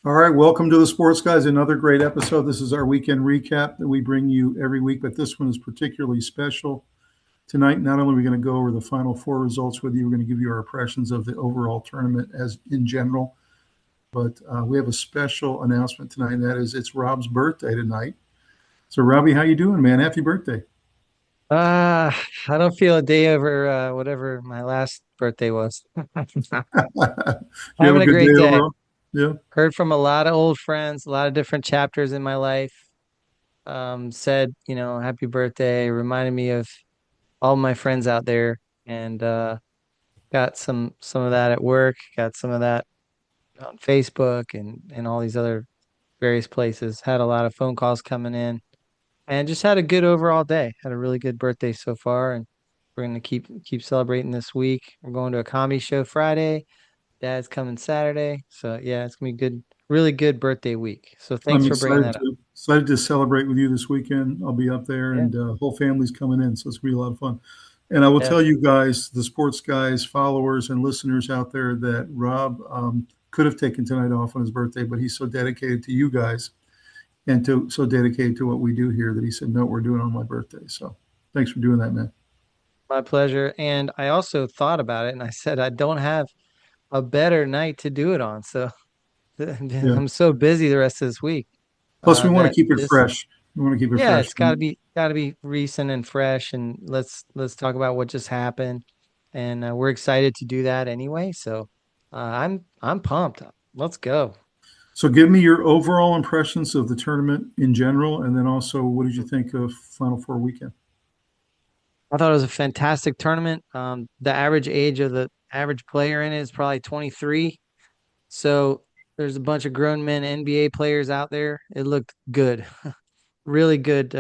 All right, welcome to the Sports Guys. Another great episode. This is our weekend recap that we bring you every week, but this one is particularly special. Tonight, not only are we going to go over the Final Four results with you, we're going to give you our impressions of the overall tournament as in general. But we have a special announcement tonight, and that is it's Rob's birthday tonight. So, Robbie, how you doing, man? Happy birthday! Uh, I don't feel a day over whatever my last birthday was. You have a Having a good great day day. overall? Yeah. Heard from a lot of old friends, a lot of different chapters in my life. Said, happy birthday, reminded me of all my friends out there, and got some of that at work, got some of that on Facebook and all these other various places. Had a lot of phone calls coming in, and just had a good overall day. Had a really good birthday so far, and we're gonna keep celebrating this week. We're going to a comedy show Friday. Dad's coming Saturday, so yeah, it's gonna be good, really good birthday week. So thanks I'm for bringing excited that up. to celebrate with you this weekend. I'll be up there, Yeah, and whole family's coming in, so it's gonna be a lot of fun. And I will yeah. tell you guys, the Sports Guys followers and listeners out there, that Rob could have taken tonight off on his birthday, but he's so dedicated to you guys and to so dedicated to what we do here that he said, "No, we're doing it on my birthday." So thanks for doing that, man. My pleasure. And I also thought about it, and I said I don't have a better night to do it on. So Yeah. I'm so busy the rest of this week. Plus, we want to That keep it this fresh. We want to keep it Yeah, fresh. it's gotta be recent and fresh, and let's talk about what just happened, and we're excited to do that anyway. So I'm pumped. Let's go. So give me your overall impressions of the tournament in general, and then also what did you think of Final Four weekend? I thought it was a fantastic tournament. The average age of the average player in it is probably 23. So there's a bunch of grown men NBA players out there. It looked good, really good.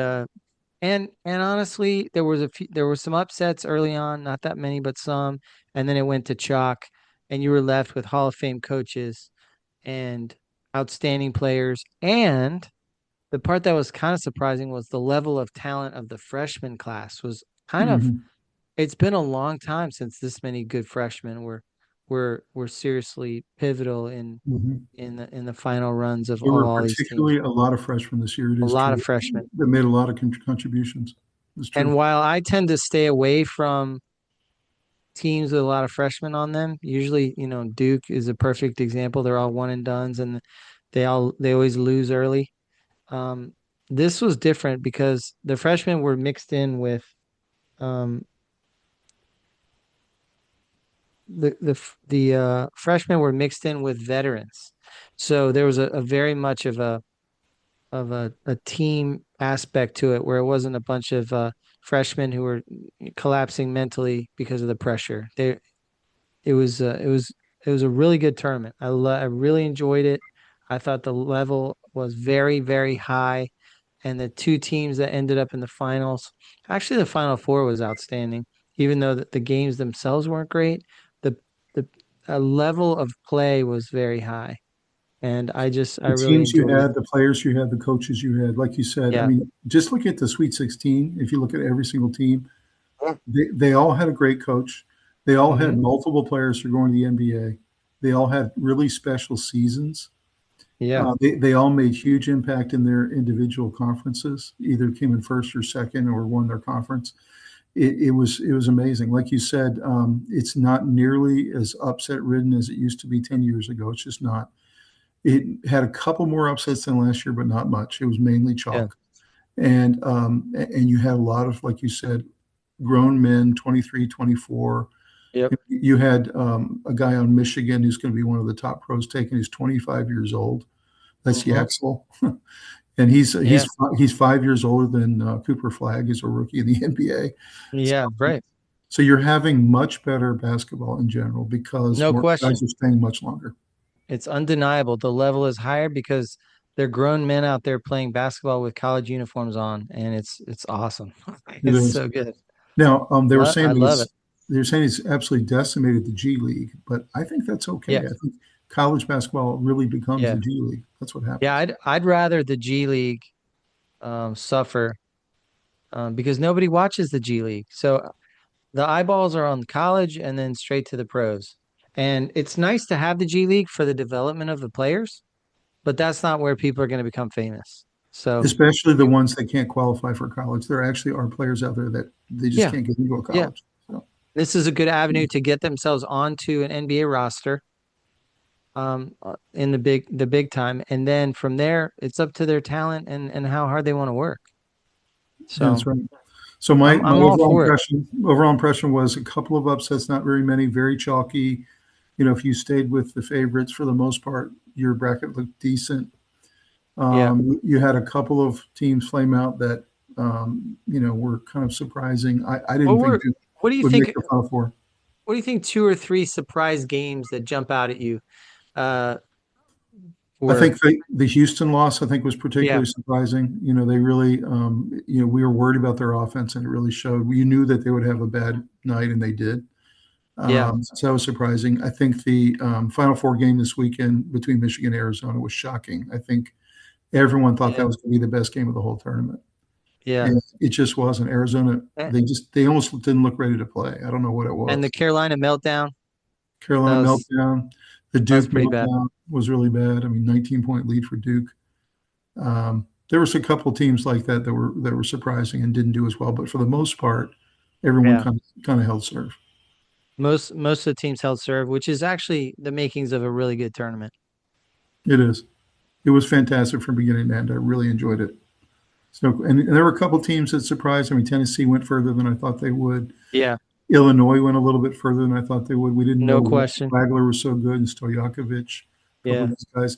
And honestly, there were some upsets early on, not that many, but some, and then it went to chalk, and you were left with Hall of Fame coaches and outstanding players. And the part that was kind of surprising was the level of talent of the freshman class was kind of Mhm. it's been a long time since this many good freshmen were seriously pivotal Mhm. in the final runs There of were all these teams. particularly a lot of freshmen this year. It A is lot true. of freshmen. That made a lot of contributions. It's And true. while I tend to stay away from teams with a lot of freshmen on them, usually, Duke is a perfect example. They're all one and dones and they always lose early. Um, this was different because the freshmen were mixed in with um, the freshmen were mixed in with veterans. So there was a very much of a team aspect to it where it wasn't a bunch of freshmen who were collapsing mentally because of the pressure. It was it was a really good tournament. I really enjoyed it. I thought the level was very, very high, and the two teams that ended up in the finals, actually the final four was outstanding. Even though the games themselves weren't great, the the level of play was very high, and I The really teams you enjoyed it. had, the players you had, the coaches you had, like you said, I Yeah. mean, just look at the Sweet 16. If you look at every single team, Yeah. they all had a great coach. They all Hmm. had multiple players who are going to the NBA. They all had really special seasons. Yeah. They all made huge impact in their individual conferences, either came in first or second or won their conference. It was amazing. Like you said, it's not nearly as upset ridden as it used to be 10 years ago. It's just not. It had a couple more upsets than last year, but not much. It was mainly Yeah. chalk. And you had a lot of, like you said, grown men, 23, 24. Yep. You had a guy on Michigan who's going to be one of the top pros taken. He's 25 years old. That's Hmm. Yaxel. And he's Yeah. he's he's 5 years older than Cooper Flag, is a rookie in the NBA. Yeah. So, Right. so you're having much better basketball in general because No more guys question. are staying much longer. It's undeniable. The level is higher because they're grown men out there playing basketball with college uniforms on, and it's awesome. It It's is. so good. Now, they were I saying love it. they're saying it's absolutely decimated the G League, but I think that's okay. Yeah, I think college basketball really becomes the yeah, G League. That's what yeah. happens. I'd rather the G League suffer because nobody watches the G League. So the eyeballs are on college and then straight to the pros. And it's nice to have the G League for the development of the players, but that's not where people are going to become famous. So Especially the ones that can't qualify for college. There actually are players out there that they just yeah, can't get into a yeah, college. So, this is a good avenue to get themselves onto an NBA roster in the big time, and then from there it's up to their talent and how hard they want to work. that's So right. So my I'm all for it. overall impression was a couple of upsets, not very many, very chalky. If you stayed with the favorites for the most part, your bracket looked decent. Yeah. You had a couple of teams flame out that were kind of surprising. I What didn't think were Duke what do you would make think? the Final Four. What do you think? Two or three surprise games that jump out at you uh, I think were the Houston loss, I think, was yeah, particularly surprising. They really, we were worried about their offense, and it really showed. You knew that they would have a bad night, and they did. yeah, So that was surprising. I think the Final Four game this weekend between Michigan and Arizona was shocking. I think everyone thought that yeah, was going to be the best game of the whole tournament, yeah. and it just wasn't. Arizona, A- they almost didn't look ready to play. I don't know what it And the was. Carolina meltdown Carolina that was meltdown. The that was Duke pretty bad. meltdown was really bad. I mean, 19-point lead for Duke. There was a couple teams like that were surprising and didn't do as well, but for the most part, everyone Yeah. kind of held serve. Most of the teams held serve, which is actually the makings of a really good tournament. It is. It was fantastic from beginning to end. I really enjoyed it. So, and there were a couple teams that surprised. I mean, Tennessee went further than I thought they would. Yeah, Illinois went a little bit further than I thought they would. We didn't no know question. Wagler was so good and Stojakovic, a couple Yeah, of these guys.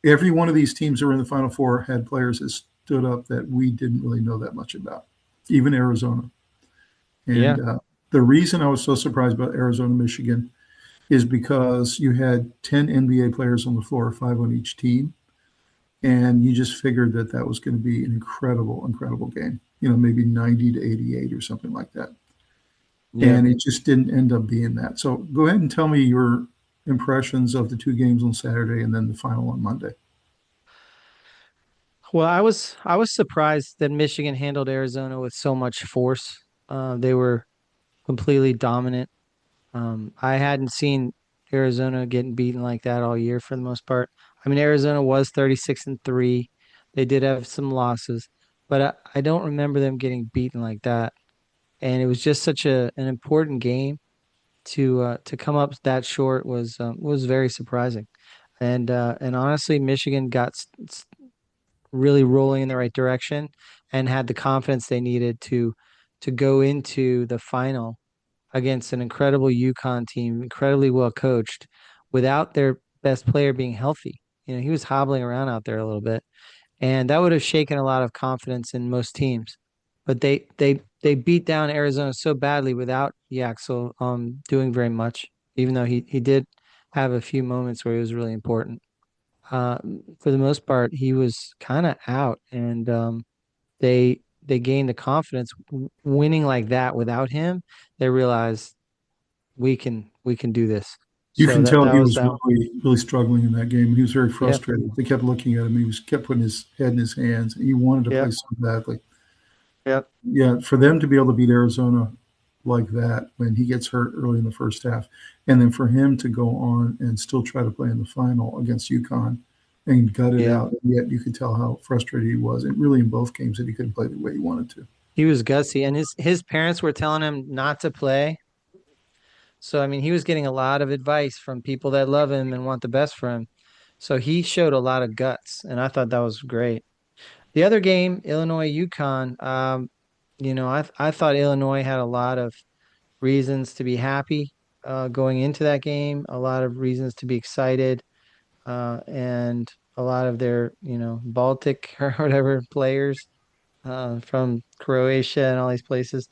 Every one of these teams that were in the Final Four had players that stood up that we didn't really know that much about, even Arizona. yeah, And the reason I was so surprised about Arizona, Michigan is because you had 10 NBA players on the floor, five on each team. And you just figured that that was going to be an incredible, incredible game, maybe 90 to 88 or something like that. yeah. And it just didn't end up being that. So go ahead and tell me your impressions of the two games on Saturday and then the final on Monday. Well, I was surprised that Michigan handled Arizona with so much force. They were completely dominant. I hadn't seen Arizona getting beaten like that all year for the most part. I mean, Arizona was 36-3. They did have some losses, but I don't remember them getting beaten like that. And it was just such an important game to come up that short was very surprising. And honestly, Michigan got really rolling in the right direction and had the confidence they needed to go into the final against an incredible UConn team, incredibly well coached, without their best player being healthy. He was hobbling around out there a little bit, and that would have shaken a lot of confidence in most teams. But they beat down Arizona so badly without Yaxel doing very much, even though he did have a few moments where he was really important. Uh, for the most part, he was kind of out, and they gained the confidence winning like that without him. They realized we can do this. You So can that tell that he was was that. really, really struggling in that game. He was very Yeah, frustrated. They kept looking at him. He was kept putting his head in his hands. He wanted to yeah, play so badly. yeah, Yeah, for them to be able to beat Arizona like that when he gets hurt early in the first half, and then for him to go on and still try to play in the final against UConn and gut it yeah. out, and yet you could tell how frustrated he was, and really in both games that he couldn't play the way he wanted to. He was gutsy, and his parents were telling him not to play. So I mean, he was getting a lot of advice from people that love him and want the best for him. So he showed a lot of guts, and I thought that was great. The other game, Illinois UConn, I thought Illinois had a lot of reasons to be happy going into that game, a lot of reasons to be excited, and a lot of their, Baltic or whatever players from Croatia and all these places.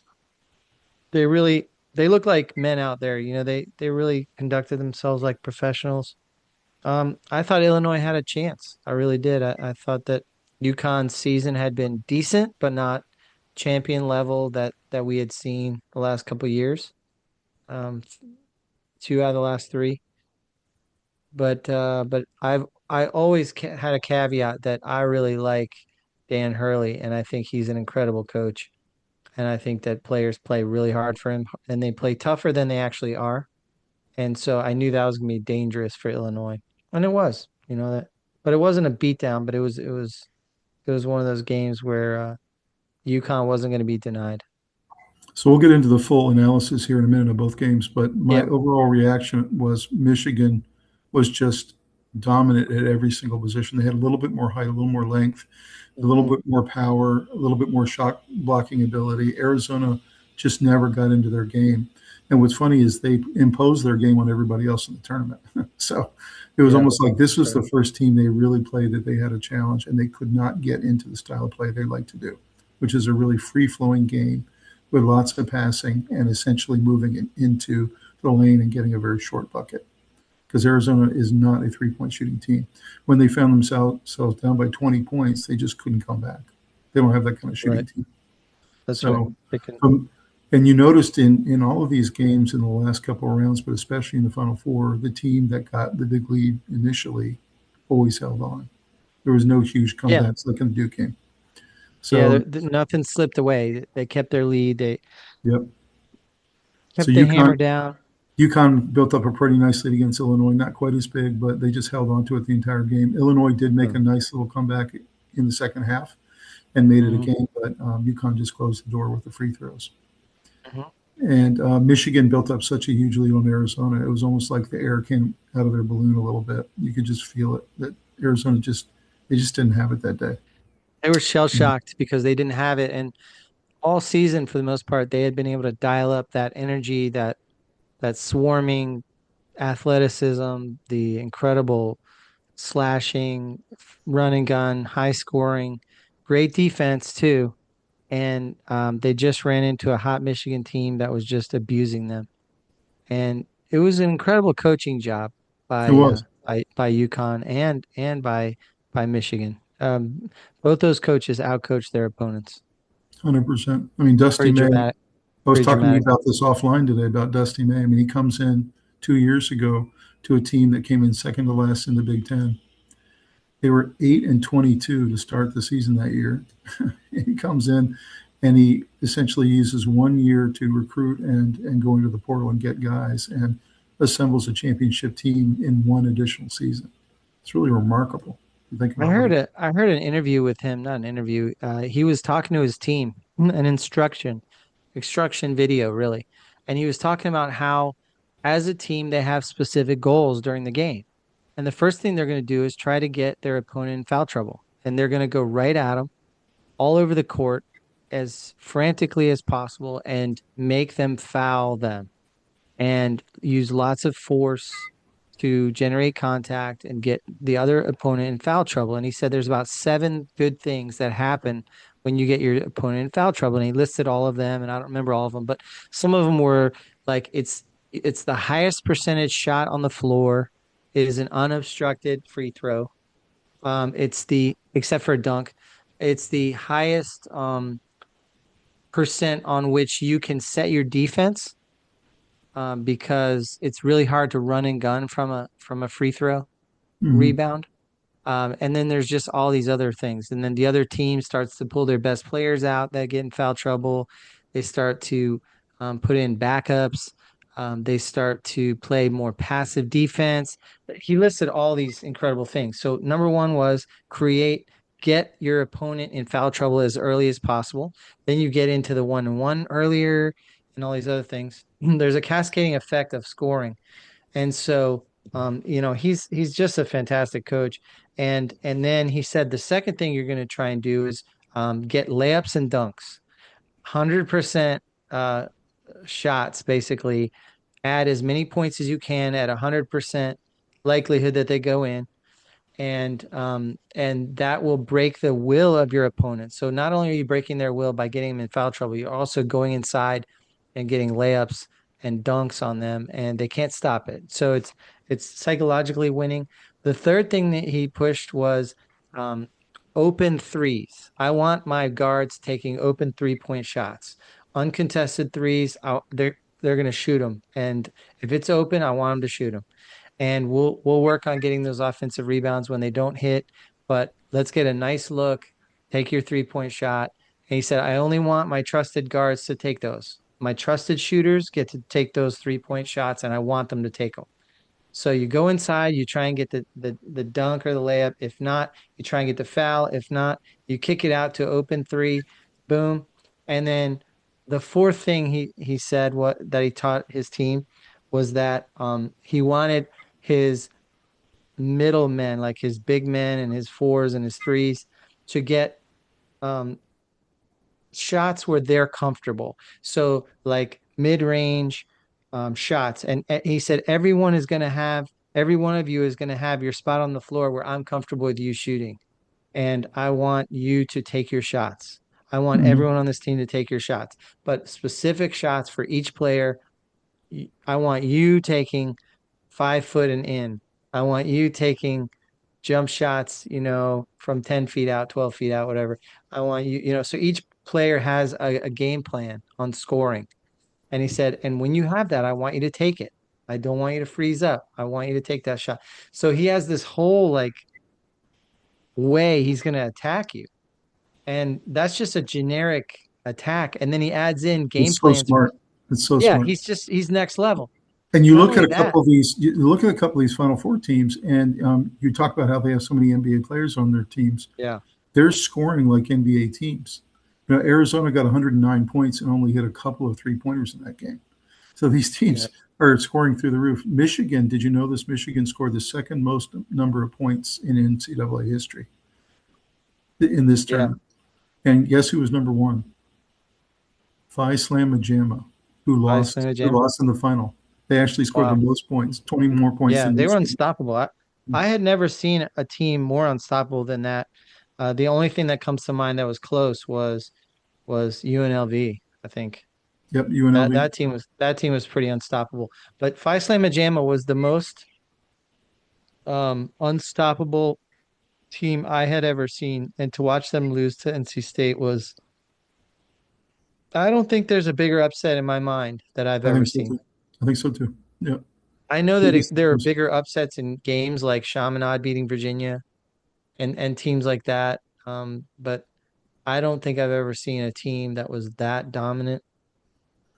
They look like men out there. They really conducted themselves like professionals. I thought Illinois had a chance. I really did. I thought that UConn's season had been decent, but not champion level that we had seen the last couple of years. Um, two out of the last three. But I always had a caveat that I really like Dan Hurley, and I think he's an incredible coach. And I think that players play really hard for him, and they play tougher than they actually are. And so I knew that was going to be dangerous for Illinois, and it was. You know that. but it wasn't a beatdown, but it was one of those games where UConn wasn't going to be denied. So we'll get into the full analysis here in a minute of both games, but my Yep. overall reaction was Michigan was just dominant at every single position. They had a little bit more height, a little more length, a little Hmm. bit more power, a little bit more shot blocking ability. Arizona just never got into their game. And what's funny is they imposed their game on everybody else in the tournament. So it was Yeah, almost like this that's was right. the first team they really played that they had a challenge and they could not get into the style of play they like to do, which is a really free flowing game with lots of passing and essentially moving it into the lane and getting a very short bucket. Because Arizona is not a 3-point shooting team. When they found themselves down by 20 points, they just couldn't come back. They don't have that kind of shooting Right. team. That's right. So, They can. and you noticed in all of these games in the last couple of rounds, but especially in the Final Four, the team that got the big lead initially always held on. There was no huge Yeah. comebacks like in the Duke game. Yeah. So, Nothing slipped away. They kept their lead. They yep. So kept the hammer down. UConn built up a pretty nice lead against Illinois, not quite as big, but they just held on to it the entire game. Illinois did make Mm. a nice little comeback in the second half and made it a Hmm. game, but UConn just closed the door with the free throws. Hmm. And Michigan built up such a huge lead on Arizona. It was almost like the air came out of their balloon a little bit. You could just feel it that Arizona just they just didn't have it that day. They were shell shocked because they didn't have it, and all season for the most part they had been able to dial up that energy, that swarming athleticism, the incredible slashing, run and gun, high scoring, great defense too. And they just ran into a hot Michigan team that was just abusing them. And it was an incredible coaching job It was by UConn and by Michigan. Both those coaches outcoached their opponents. 100%. I mean, Dusty Pretty May. dramatic. I was Pretty talking to you dramatic. about this offline today about Dusty May. I mean, he comes in 2 years ago to a team that came in second to last in the Big Ten. They were 8-22 to start the season that year. He comes in and he essentially uses 1 year to recruit and go into the portal and get guys and assembles a championship team in one additional season. It's really remarkable to think about what he. I heard an interview with him, not an interview. He was talking to his team, an instruction video, really. And he was talking about how, as a team, they have specific goals during the game. And the first thing they're going to do is try to get their opponent in foul trouble. And they're going to go right at them all over the court as frantically as possible and make them foul them and use lots of force to generate contact and get the other opponent in foul trouble. And he said there's about seven good things that happen when you get your opponent in foul trouble. And he listed all of them, and I don't remember all of them, but some of them were like it's the highest percentage shot on the floor. It is an unobstructed free throw. It's the except for a dunk, it's the highest percent on which you can set your defense because it's really hard to run and gun from a free throw Mhm. rebound. And then there's just all these other things. And then the other team starts to pull their best players out that get in foul trouble. They start to put in backups. They start to play more passive defense. He listed all these incredible things. So number one was get your opponent in foul trouble as early as possible. Then you get into the 1-on-1 earlier and all these other things. There's a cascading effect of scoring. And so, he's just a fantastic coach. And then he said the second thing you're going to try and do is get layups and dunks, 100% uh, shots, basically. Add as many points as you can at 100% likelihood that they go in, and that will break the will of your opponent. So not only are you breaking their will by getting them in foul trouble, you're also going inside and getting layups and dunks on them, and they can't stop it. So it's psychologically winning. The third thing that he pushed was um, open threes. I want my guards taking open 3-point shots, uncontested threes. They're going to shoot them, and if it's open, I want them to shoot them, and we'll work on getting those offensive rebounds when they don't hit. But let's get a nice look. Take your 3-point shot. And he said, I only want my trusted guards to take those. My trusted shooters get to take those 3-point shots, and I want them to take them. So you go inside, you try and get the dunk or the layup. If not, you try and get the foul. If not, you kick it out to open three, boom. And then the fourth thing he said what that he taught his team was that he wanted his middle men, like his big men and his fours and his threes, to get um shots where they're comfortable. So like mid-range shots. And he said every one of you is going to have your spot on the floor where I'm comfortable with you shooting. And I want you to take your shots. I want Mhm. everyone on this team to take your shots, but specific shots for each player. I want you taking 5 foot and in. I want you taking jump shots, from 10 feet out, 12 feet out, whatever. I want you, so each player has a game plan on scoring. And he said, and when you have that, I want you to take it. I don't want you to freeze up. I want you to take that shot. So he has this whole like way he's going to attack you. And that's just a generic attack. And then he adds in game It's so plans for, smart. It's so yeah, smart. he's next level. And you Not look at only a that, couple of these, you look at a couple of these Final Four teams, and you talk about how they have so many NBA players on their teams. yeah, They're scoring like NBA teams. Arizona got 109 points and only hit a couple of three-pointers in that game. So these yeah, teams are scoring through the roof. Michigan, did you know this? Michigan scored the second most number of points in NCAA history in this yeah. tournament. And guess who was number one? Phi Slamma Jamma, who I lost slam a who jam. lost in the final. They actually scored the Wow. most points, 20 more points Yeah, than they were Michigan. unstoppable. I had never seen a team more unstoppable than that. The only thing that comes to mind that was close was UNLV, I think. Yep, That UNLV. that team was pretty unstoppable. But Phi Slamma Jamma was the most unstoppable team I had ever seen. And to watch them lose to NC State was I don't think there's a bigger upset in my mind that I've I ever think so seen. too. I think so too. Yeah. I know that Biggest there are difference. bigger upsets in games like Chaminade beating Virginia and teams like that. But I don't think I've ever seen a team that was that dominant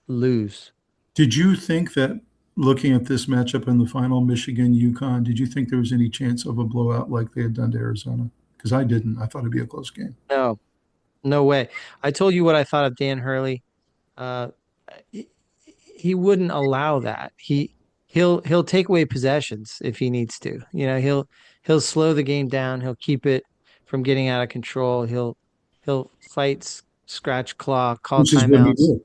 lose. Did you think that looking at this matchup in the final, Michigan, UConn, did you think there was any chance of a blowout like they had done to Arizona? Because I didn't. I thought it'd be a close game. No, no way. I told you what I thought of Dan Hurley. Uh, he, he wouldn't allow that. He'll take away possessions if he needs to. He'll slow the game down. He'll keep it from getting out of control. He'll fight, scratch, claw, call Which is what he timeouts, did.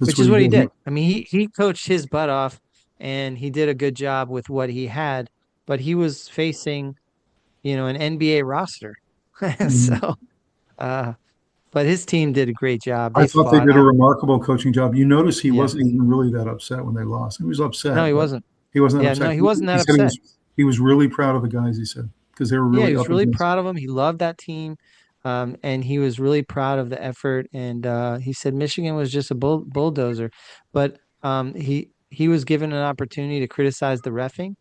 That's which what is he what he did. did. I mean, he coached his butt off and he did a good job with what he had, but he was facing, an NBA roster. Mhm. So, uh, but his team did a great job. I They thought they fought. did a remarkable coaching job. You notice he Yeah. wasn't even really that upset when they lost. He was No, upset, he but wasn't. he wasn't that Yeah, no, upset. he wasn't He that said upset. he was really proud of the guys. He said because they were Yeah, he really was up really against. proud of him. He loved that team. And he was really proud of the effort. And he said Michigan was just a bulldozer. But he was given an opportunity to criticize the reffing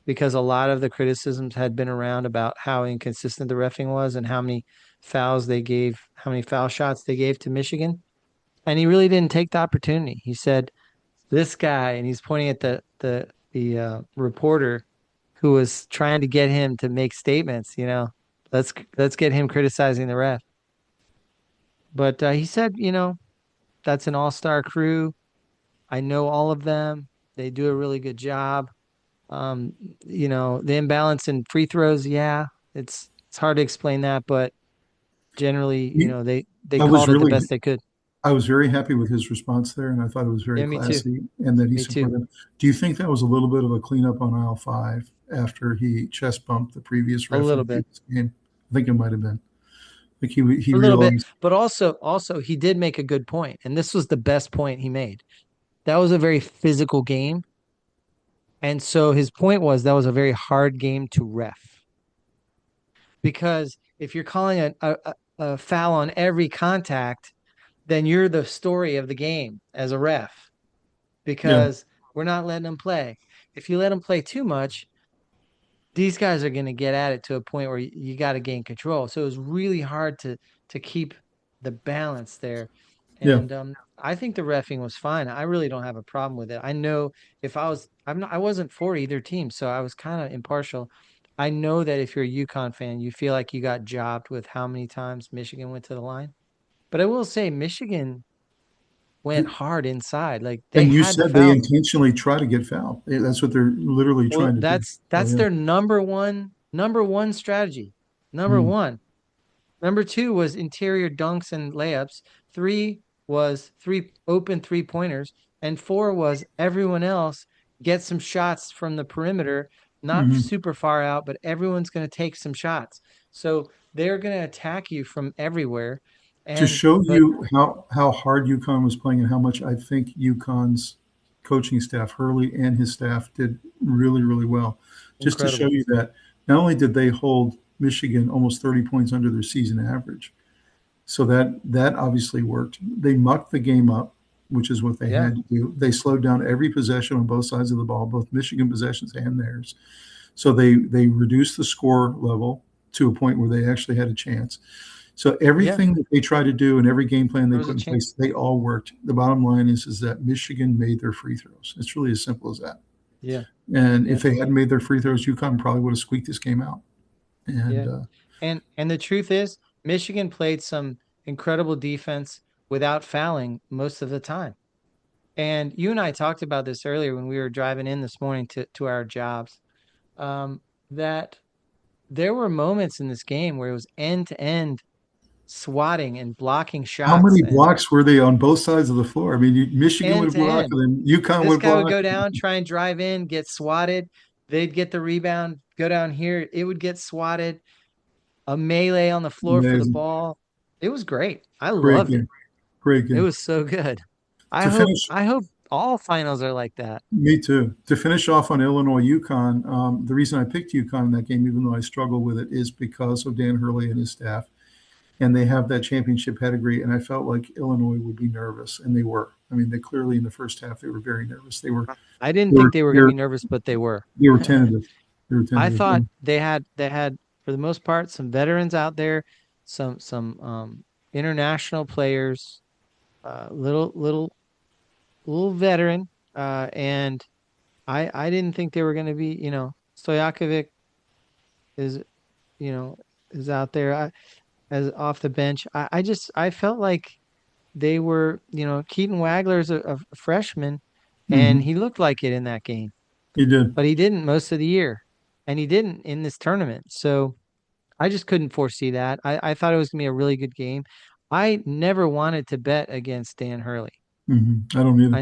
because a lot of the criticisms had been around about how inconsistent the reffing was and how many foul shots they gave to Michigan. And he really didn't take the opportunity. He said, "This guy," and he's pointing at the reporter who was trying to get him to make statements. Let's get him criticizing the ref. But he said, that's an all-star crew. I know all of them. They do a really good job. Um, the imbalance in free throws, yeah, it's hard to explain that, but generally, He, they I was called it the really best they could. I was very happy with his response there, and I thought it was very Yeah, me too. classy, and that he Me too. supported him. Do you think that was a little bit of a cleanup on aisle five after he chest bumped the previous A ref in little the bit. previous game? I think it might have been. I think he A little bit. realized. But also he did make a good point, and this was the best point he made. That was a very physical game. And so his point was that was a very hard game to ref because if you're calling a foul on every contact, then you're the story of the game as a ref Yeah, because we're not letting them play. If you let them play too much, these guys are going to get at it to a point where you got to gain control. So it was really hard to keep the balance there. yeah. And I think the reffing was fine. I really don't have a problem with it. I know if I wasn't for either team, so I was kind of impartial. I know that if you're a UConn fan, you feel like you got jobbed with how many times Michigan went to the line. But I will say Michigan went hard inside. Like they And you had the said they fouls. intentionally try to get fouled. That's what they're literally Well, trying to do. Oh, that's yeah. their number one strategy. Number Mm. one. Number two was interior dunks and layups. Three was three open 3-pointers. And four was everyone else get some shots from the perimeter, not Mhm. super far out, but everyone's going to take some shots. So they're going to attack you from everywhere. To And, show but you how hard UConn was playing and how much I think UConn's coaching staff, Hurley and his staff, did really, really well. Just to show incredible. you that not only did they hold Michigan almost 30 points under their season average, so that obviously worked. They mucked the game up, which is what they Yeah. had to do. They slowed down every possession on both sides of the ball, both Michigan possessions and theirs. So they reduced the score level to a point where they actually had a chance. So Yeah. everything that they tried to do and every game plan they There was a put in chance. place, they all worked. The bottom line is that Michigan made their free throws. It's really as simple as that. Yeah. And Yeah. if they hadn't made their free throws, UConn probably would have squeaked this game out. And Yeah. And the truth is, Michigan played some incredible defense without fouling most of the time. And you and I talked about this earlier when we were driving in this morning to our jobs, that there were moments in this game where it was end to end swatting and blocking how shots many and blocks were they on both sides of the floor? I mean, Michigan end would to block, end. and then UConn This would guy would block. go down, try and drive in, get swatted. They'd get the rebound, go down here. It would get swatted. A melee on the floor for the Amazing. ball. It was great. I Great loved it. game. Great It game. was so good. I To hope finish, I hope all finals are like that. me too. To finish off on Illinois UConn, the reason I picked UConn in that game, even though I struggle with it, is because of Dan Hurley and his staff. And they have that championship pedigree. And I felt like Illinois would be nervous, and they were. I mean, they clearly in the first half they were very nervous. I didn't They think were they were they going to were, be nervous, but they were. they were tentative. They were I tentative. thought they had for the most part some veterans out there, some international players, little veteran, and I didn't think they were going to be. Stojakovic is you know is out there as off the bench. I felt like they were, Keaton Wagler's a freshman, and Hmm. he looked like it in that game, He did. but he didn't most of the year, and he didn't in this tournament. So I just couldn't foresee that. I thought it was gonna be a really good game. I never wanted to bet against Dan Hurley. I don't either.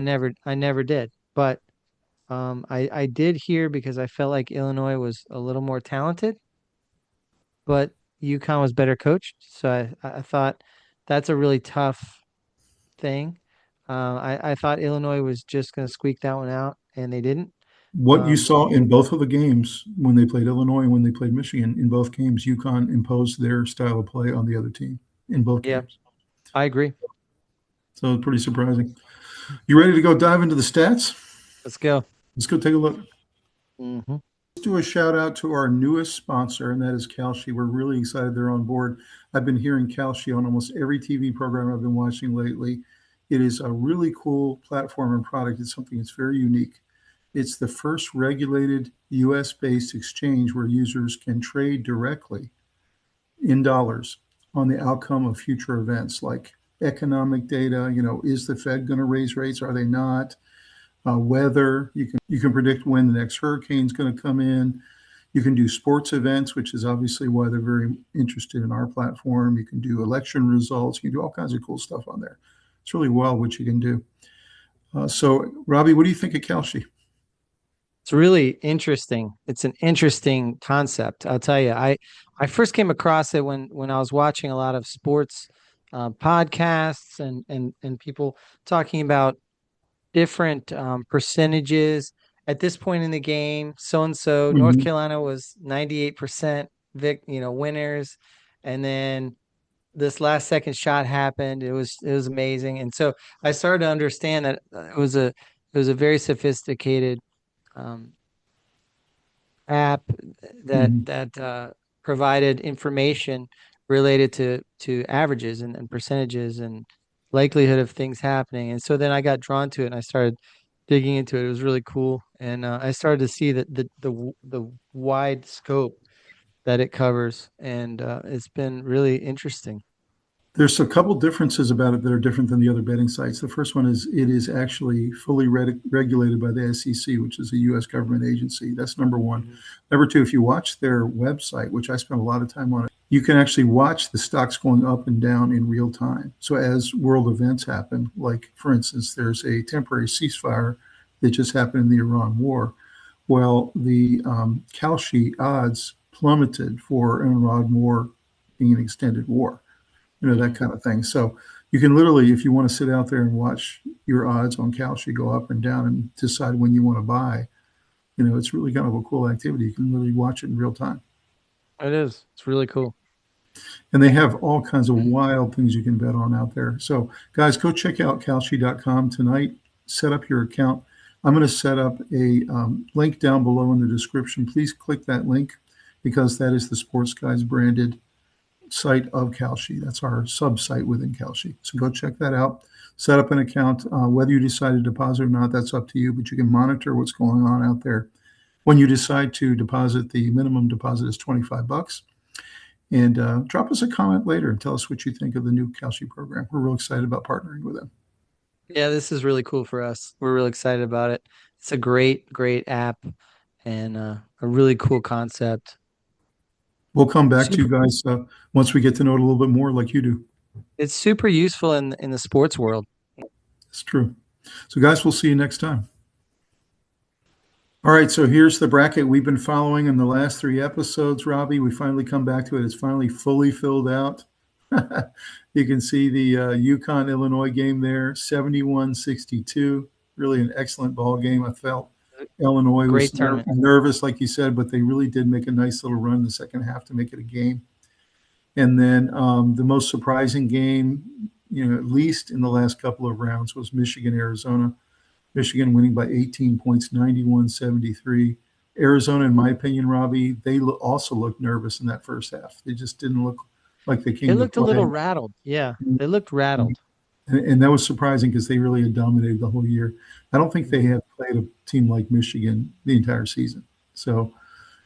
I never did. But I did hear because I felt like Illinois was a little more talented, but UConn was better coached. So I thought that's a really tough thing. I thought Illinois was just going to squeak that one out, and they didn't. What you But saw in both of the games when they played Illinois and when they played Michigan, in both games, UConn imposed their style of play on the other team in both yeah, games. I agree. So it's pretty surprising. You ready to go dive into the stats? Let's go. Let's go take a look. Hmm. Let's do a shout out to our newest sponsor, and that is Kalshi. We're really excited they're on board. I've been hearing Kalshi on almost every TV program I've been watching lately. It is a really cool platform and product. It's something that's very unique. It's the first regulated US based exchange where users can trade directly in dollars on the outcome of future events like economic data. Is the Fed going to raise rates? Are they not? Weather. You can predict when the next hurricane is going to come in. You can do sports events, which is obviously why they're very interested in our platform. You can do election results. You can do all kinds of cool stuff on there. It's really wild what you can do. So, Robbie, what do you think of Kalshi? It's really interesting. It's an interesting concept. I'll tell you. I first came across it when I was watching a lot of sports podcasts and people talking about different percentages at this point in the game. So and so, North Mhm. Carolina was 98% winners, and then this last second shot happened. It was amazing, and so I started to understand that it was a very sophisticated um, app that Mhm. provided information related to averages and percentages and likelihood of things happening. And so then I got drawn to it and I started digging into it. It was really cool, and I started to see that the wide scope that it covers, and it's been really interesting. There's a couple differences about it that are different than the other betting sites. The first one is it is actually fully regulated by the SEC, which is a U.S. government agency. That's number one. Mhm. Number two, if you watch their website, which I spent a lot of time on it, you can actually watch the stocks going up and down in real time. So as world events happen, like for instance, there's a temporary ceasefire that just happened in the Iran war. Well, the Kalshi odds plummeted for an Iran war being an extended war, that Mhm. kind of thing. So you can literally, if you want to sit out there and watch your odds on Kalshi go up and down and decide when you want to buy, it's really kind of a cool activity. You can really watch it in real time. It is. It's really cool. And they have all kinds of wild things you can bet on out there. So, guys, go check out Kalshi.com tonight. Set up your account. I'm going to set up a link down below in the description. Please click that link because that is the Sports Guys branded site of Kalshi. That's our sub site within Kalshi. So go check that out. Set up an account. Whether you decide to deposit or not, that's up to you, but you can monitor what's going on out there. When you decide to deposit, the minimum deposit is 25 bucks. And drop us a comment later and tell us what you think of the new Kalshi program. We're real excited about partnering with them. Yeah, this is really cool for us. We're really excited about it. It's a great, great app and a really cool concept. We'll come back to you Super, guys once we get to know it a little bit more, like you do. it's super useful in the sports world. It's true. So, guys, we'll see you next time. All right, so here's the bracket we've been following in the last three episodes, Robbie. We finally come back to it. It's finally fully filled out. You can see the UConn Illinois game there, 71-62. Really an excellent ball game. I felt Illinois Great was tournament. nervous, like you said, but they really did make a nice little run in the second half to make it a game. And then the most surprising game, at least in the last couple of rounds, was Michigan Arizona. Michigan winning by 18 points, 91-73. Arizona, in my opinion, Robbie, they also looked nervous in that first half. They just didn't look like they They came to looked a little play. rattled. Yeah, they looked rattled. And that was surprising because they really had dominated the whole year. I don't think they Mhm. have played a team like Michigan the entire season. So,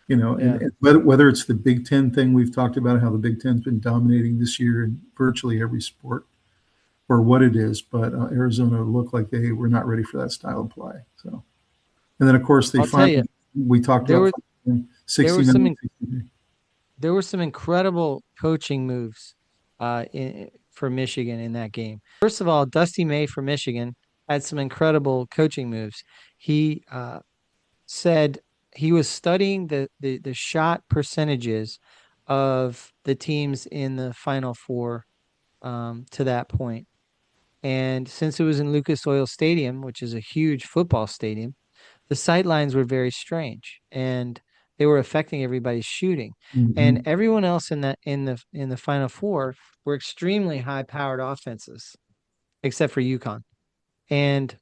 Yeah. and whether it's the Big Ten thing we've talked about, how the Big Ten's been dominating this year in virtually every sport, or what it is, but Arizona looked like they were not ready for that style of play. So, and then of course they I'll tell you, finally we talked there about were there were 69. there were some incredible coaching moves for Michigan in that game. First of all, Dusty May for Michigan had some incredible coaching moves. He said he was studying the shot percentages of the teams in the Final Four to that point. And since it was in Lucas Oil Stadium, which is a huge football stadium, the sight lines were very strange and they were affecting everybody's shooting. And Mm-hmm. everyone else in the Final Four were extremely high powered offenses, except for UConn. And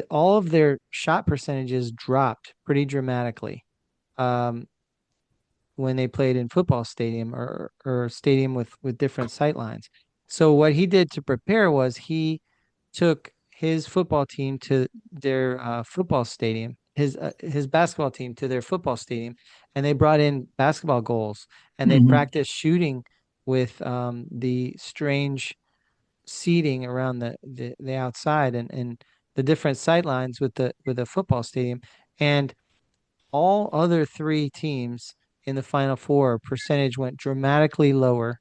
all of their shot percentages dropped pretty dramatically um, when they played in football stadium or stadium with different sight lines. So what he did to prepare was he took his football team to their football stadium, his basketball team to their football stadium, and they brought in basketball goals and they Mm-hmm. practiced shooting with the strange seating around the outside and the different sight lines with the football stadium. And all other three teams in the Final Four percentage went dramatically lower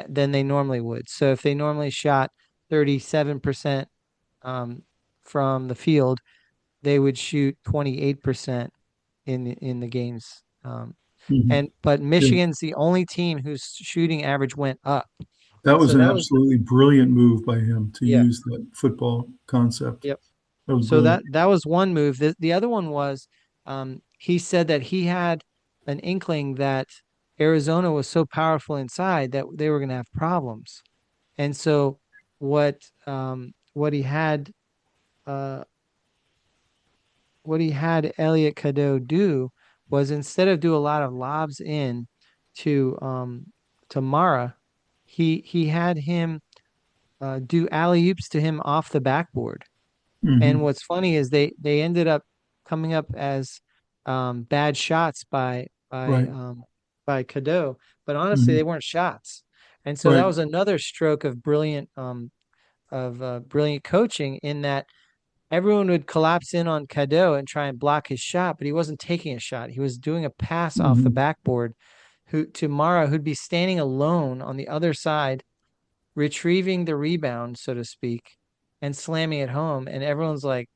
than they normally would. So if they normally shot 37% um, from the field, they would shoot 28% in the games. Mm-hmm. But Yeah. Michigan's the only team whose shooting average went up, That and was so an that was absolutely brilliant move by him to yeah, use that football concept. yep. That was So brilliant. that was one move. The other one was he said that he had an inkling that Arizona was so powerful inside that they were going to have problems. And so what what he had uh, what he had Elliot Cadeau do was instead of do a lot of lobs to Mara, he had him do alley-oops to him off the backboard. And Hmm. what's funny is they ended up coming up as bad shots Right. by Cadeau, but honestly Hmm. they weren't shots. And so that Right. was another stroke of brilliant coaching in that everyone would collapse in on Cadeau and try and block his shot, but he wasn't taking a shot. He was doing a pass off the Hmm. backboard who to Mara, who'd be standing alone on the other side, retrieving the rebound, so to speak, and slamming it home. And everyone's like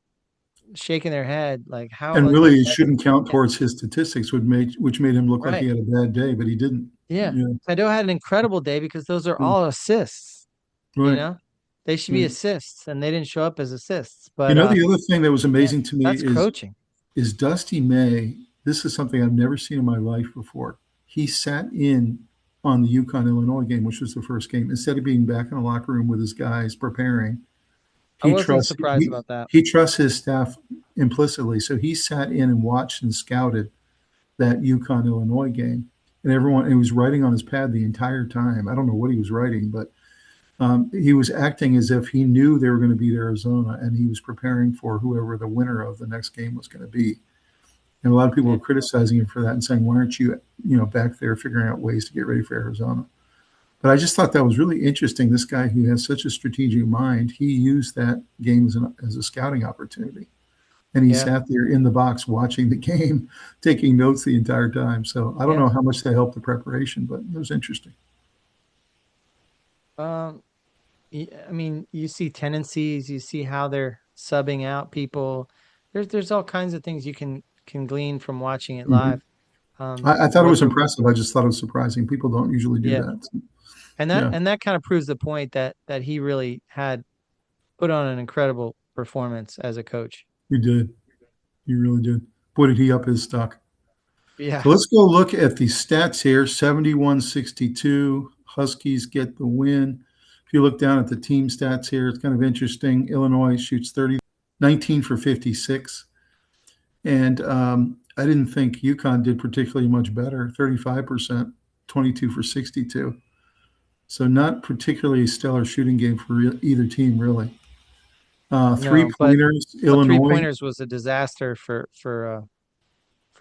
shaking their head, like how And really, like it that's shouldn't count yeah, towards his statistics, which made him look like he right. had a bad day, but he didn't. Yeah. Yeah. Cadeau had an incredible day because those are all assists, you Right. know? They should be Right. assists and they didn't show up as assists. You But know, the other thing that was yeah, amazing to me that's coaching. is Dusty May. This is something I've never seen in my life before. He sat in on the UConn Illinois game, which was the first game, instead of being back in the locker room with his guys preparing. I He wasn't trusts surprised about that. he trusts his staff implicitly. So he sat in and watched and scouted that UConn Illinois game, and everyone. He was writing on his pad the entire time. I don't know what he was writing, but he was acting as if he knew they were going to beat Arizona, and he was preparing for whoever the winner of the next game was going to be. And a lot of people Yeah. were criticizing him for that and saying, "Why aren't you, back there figuring out ways to get ready for Arizona?" But I just thought that was really interesting. This guy who has such a strategic mind, he used that game as a scouting opportunity. And he Yeah. sat there in the box watching the game, taking notes the entire time. So I don't Yeah. know how much that helped the preparation, but it was interesting. Um, I mean, you see tendencies, you see how they're subbing out people. There's all kinds of things you can glean from watching it Hmm. live. I thought it What was the impressive. I just thought it was surprising. People don't usually do Yeah, that. So, and that yeah, and that kind of proves the point that he really had put on an incredible performance as a coach. you did. You really did. Boy, did he up his stock. Yeah. So let's go look at the stats here. 71-62. Huskies get the win. If you look down at the team stats here, it's kind of interesting. Illinois shoots 19 for 56. And I didn't think UConn did particularly much better, 35%, 22 for 62. So not particularly a stellar shooting game for either team, really. Three No, but pointers, three Illinois, pointers was a disaster for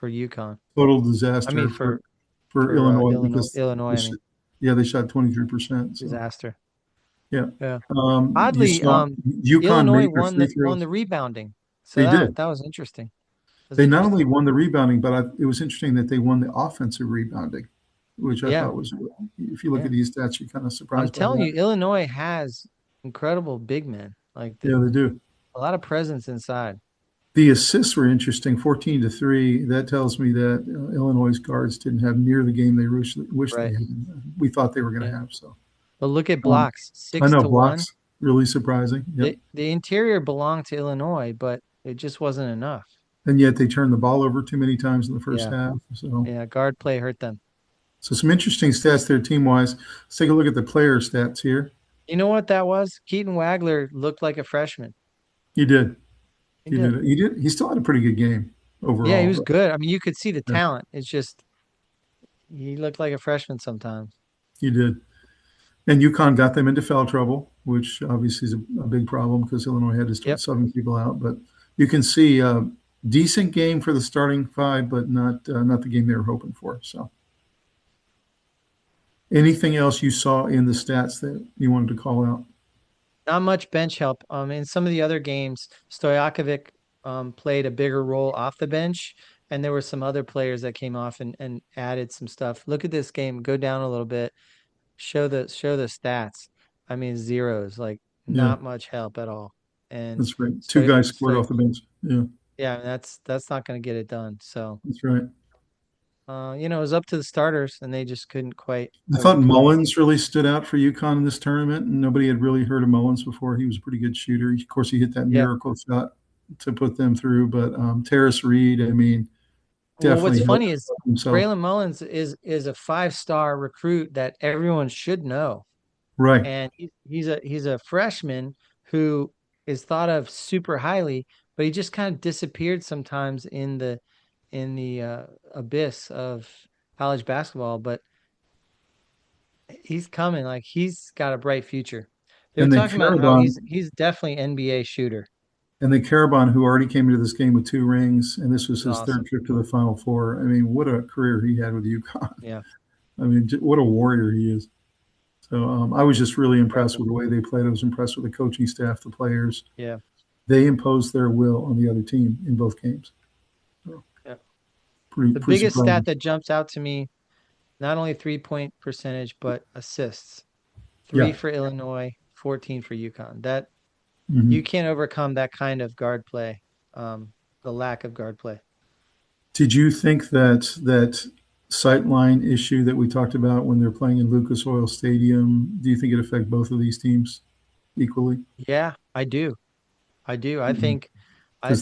UConn. total I mean disaster for for Illinois Illinois because Illinois, they I mean yeah, they shot 23%. So, disaster. yeah. Yeah. You Oddly, saw UConn Illinois made their won free the throws. rebounding. So They did. that was interesting. That was They not only interesting. won the rebounding, but it was interesting that they won the offensive rebounding, which I Yeah. thought was, if you look Yeah. at these stats, you're kind of I'm surprised by telling that. you, Illinois has incredible big men. Like Yeah, they do. a lot of presence inside. The assists were interesting, 14-3. That tells me that Illinois' guards didn't have near the game they wish they Right. had. We thought they were going to Yeah. have. So But look at um, blocks, I six know to one. blocks really surprising. Yep. The interior belonged to Illinois, but it just wasn't enough. And yet they turned the ball over too many times in the first Yeah. half. Yeah. Guard play hurt them. So some interesting stats there team wise. Let's take a look at the player stats here. You know what that was? Keaton Wagler looked like a freshman. He did. He He did. did. He did. He still had a pretty good game Yeah, he overall. was But good. I mean, you could see the yeah, talent. It's just he looked like a freshman sometimes. he did. And UConn got them into foul trouble, which obviously is a big problem because Illinois had to start Yep. subbing people out. But you can see decent game for the starting five, but not the game they were hoping for. So, anything else you saw in the stats that you wanted to call out? Not much bench help. In some of the other games, Stojakovic played a bigger role off the bench, and there were some other players that came off and added some stuff. Look at this game. Go down a little bit. Show the stats. I mean, zeros, like Yeah, not much help at all. And that's right. Two so guys scored so off the bench. Yeah, yeah, that's not going to get it done. So that's right. it was up to the starters, and they just couldn't quite I thought couldn't. Mullins really stood out for UConn in this tournament, and nobody had really heard of Mullins before. He was a pretty good shooter. Of course, he hit that Yeah. miracle shot to put them through. But Terrace Reed, I mean, Well, what's definitely funny helped is himself. Braylon Mullins is a 5-star recruit that everyone should know. Right. And he's a freshman who is thought of super highly, but he just kind of disappeared sometimes in the abyss of college basketball. But he's coming, like he's got a bright future. They're And the talking about how Carabon he's definitely NBA shooter. and the Carabon, who already came into this game with 2 rings, and this was He's his third awesome. trip to the Final Four. I mean, what a career he had with UConn. Yeah, I mean, what a warrior he is. So I was just really impressed incredible. with the way they played. I was impressed with the coaching staff, the players. Yeah, They imposed their will on the other team in both games. So yeah. The pretty biggest stat surprising. that jumps out to me, not only 3-point percentage, but assists. Three Yeah. for Illinois, 14 for UConn. That you Hmm. can't overcome that kind of guard play, the lack of guard play. Did you think that sightline issue that we talked about when they're playing in Lucas Oil Stadium? Do you think it affect both of these teams equally? Yeah, I do. I do. I Because think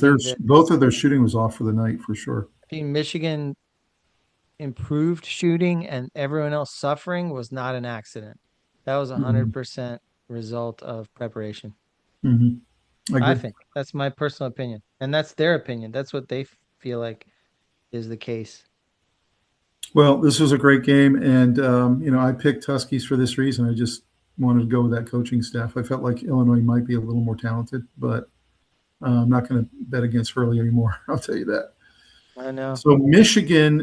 there's that both of their shooting was off for the night for sure. I think Michigan improved shooting and everyone else suffering was not an accident. That was Hmm. 100% result of preparation. Hmm. I I agree. think that's my personal opinion, and that's their opinion. That's what they feel like is the case. Well, this was a great game, and I picked Huskies for this reason. I just wanted to go with that coaching staff. I felt like Illinois might be a little more talented, but I'm not going to bet against Hurley anymore. I'll tell you that. I know. So Michigan,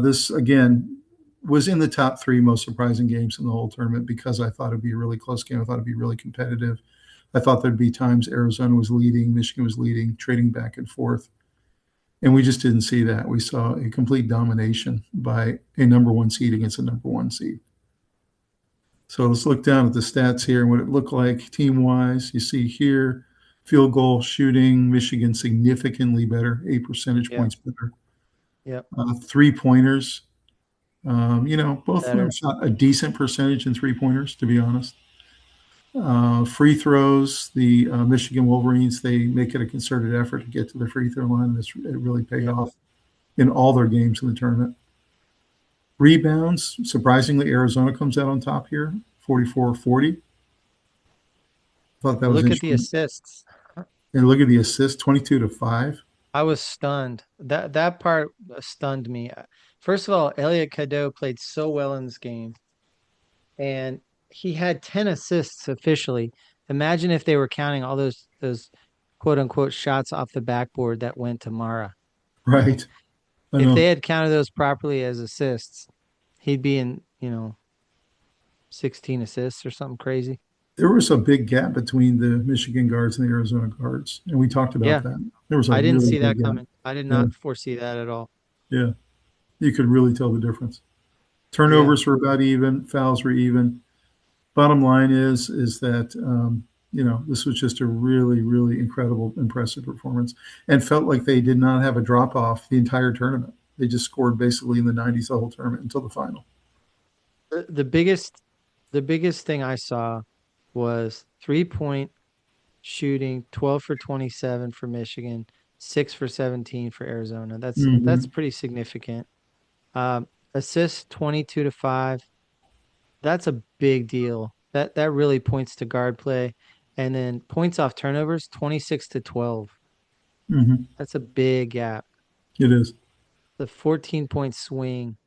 this again was in the top three most surprising games in the whole tournament because I thought it'd be a really close game. I thought it'd be really competitive. I thought there'd be times Arizona was leading, Michigan was leading, trading back and forth. And we just didn't see that. We saw a complete domination by a number one seed against a number one seed. So let's look down at the stats here and what it looked like team wise. You see here, field goal shooting, Michigan significantly better, 8 percentage Yeah. points better. Yep. 3 pointers, both of them Better. shot a decent percentage in 3 pointers, to be honest. Free throws, the Michigan Wolverines, they make it a concerted effort to get to the free throw line. It really paid Yep. off in all their games in the tournament. Rebounds, surprisingly, Arizona comes out on top here, 44-40. Thought that was Look at the interesting. assists. And look at the assists, 22-5. I was stunned. That part stunned me. First of all, Elliot Cadeau played so well in this game, and he had 10 assists officially. Imagine if they were counting all those quote unquote shots off the backboard that went to Mara. Right. I If they know. had counted those properly as assists, he'd be in, 16 assists or something crazy. There was a big gap between the Michigan guards and the Arizona guards, and we talked about Yeah, that. There was a I didn't really see big that gap. coming. I did Yeah. not foresee that at all. Yeah. You could really tell the difference. Yeah. Turnovers were about even, fouls were even. Bottom line is that this was just a really, really incredible, impressive performance, and felt like they did not have a drop off the entire tournament. They just scored basically in the 90s the whole tournament until the final. The biggest thing I saw was 3-point shooting, 12 for 27 for Michigan, 6 for 17 for Arizona. That's Hmm. pretty significant. Assists 22 to 5. That's a big deal. That really points to guard play. And then points off turnovers, 26 to 12. Hmm. That's a big gap. It is. The 14-point swing.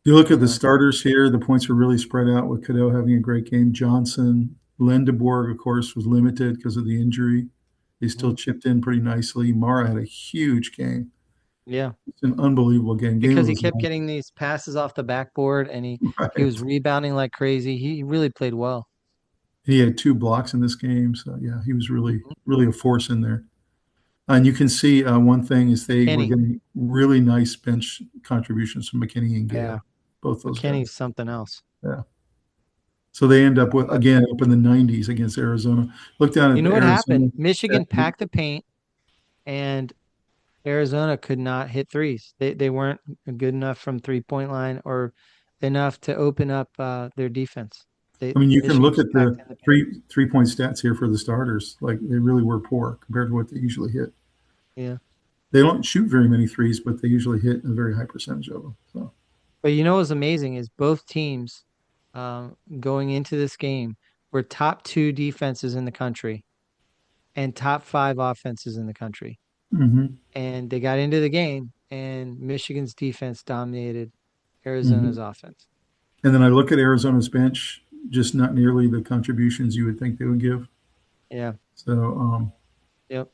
You look at the Uh, starters here; the points are really spread out. With Cadeau having a great game, Johnson, Lendeborg, of course, was limited because of the injury. He still mhm. chipped in pretty nicely. Mara had a huge game. Yeah, It's an unbelievable game. Game because of he his kept life. getting these passes off the backboard and he was Right. rebounding like crazy. He really played well. He had 2 blocks in this game, so yeah, he was really, Mhm. really a force in there. And you can see one thing is they were Kenny. getting really nice bench contributions from McKinney and Yeah. Gale, both those guys. McKinney's something else. Yeah. So they end up with But again up in the 90s against Arizona. Look down you at know the what happened? Arizona. Michigan packed the paint and Arizona could not hit threes. They weren't good enough from 3-point line or enough to open up their defense. I mean, you can Michigan look just at packed the in the paint. three-point stats here for the starters. Like they really were poor compared to what they usually hit. Yeah. They don't shoot very many threes, but they usually hit a very high percentage of them. So, But you know what's amazing is both teams going into this game were top two defenses in the country and top five offenses in the country. hmm. And they got into the game, and Michigan's defense dominated Hmm. Arizona's offense. And then I look at Arizona's bench. just not nearly the contributions you would think they would give. Yeah. So, Yep.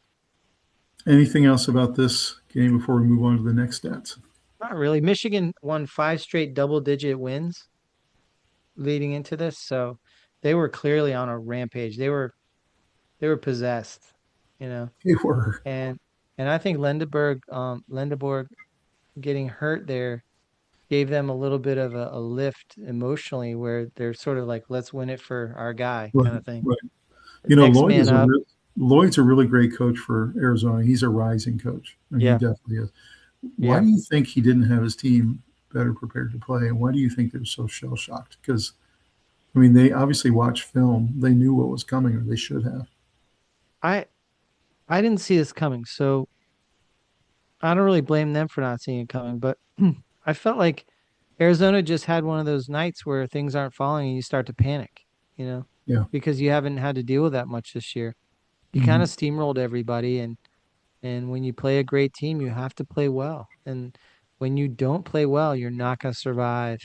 anything else about this game before we move on to the next stats? Not really. Michigan won 5 straight double-digit wins leading into this, so they were clearly on a rampage. They were possessed, you know. They were. And I think Lindeborg getting hurt there gave them a little bit of a lift emotionally where they're sort of like, let's win it for our guy Right, kind of thing. right. Next man up. Lloyd's a really great coach for Arizona. He's a rising coach. I mean, he Yeah. definitely is. Why Yeah. do you think he didn't have his team better prepared to play, and why do you think they're so shell shocked? Because I mean, they obviously watched film. They knew what was coming, or they should have. I I didn't see this coming, so I don't really blame them for not seeing it coming, but I felt like Arizona just had one of those nights where things aren't falling and you start to panic, you know, Yeah. because you haven't had to deal with that much this year. You kind Hmm. of steamrolled everybody, and when you play a great team, you have to play well. And when you don't play well, you're not going to survive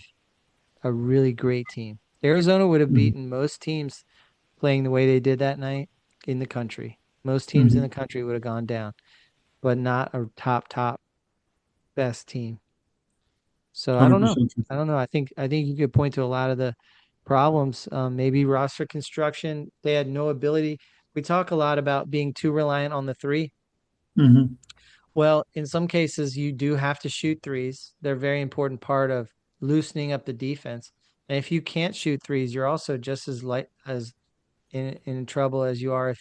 a really great team. Arizona would have Hmm. beaten most teams playing the way they did that night in the country. Most teams in Hmm. the country would have gone down, but not a top best team. So I don't know. 100%. I don't know. I think you could point to a lot of the problems. Maybe roster construction. They had no ability. We talk a lot about being too reliant on the three. Hmm. Well, in some cases, you do have to shoot threes. They're a very important part of loosening up the defense. And if you can't shoot threes, you're also just as light as in trouble as you are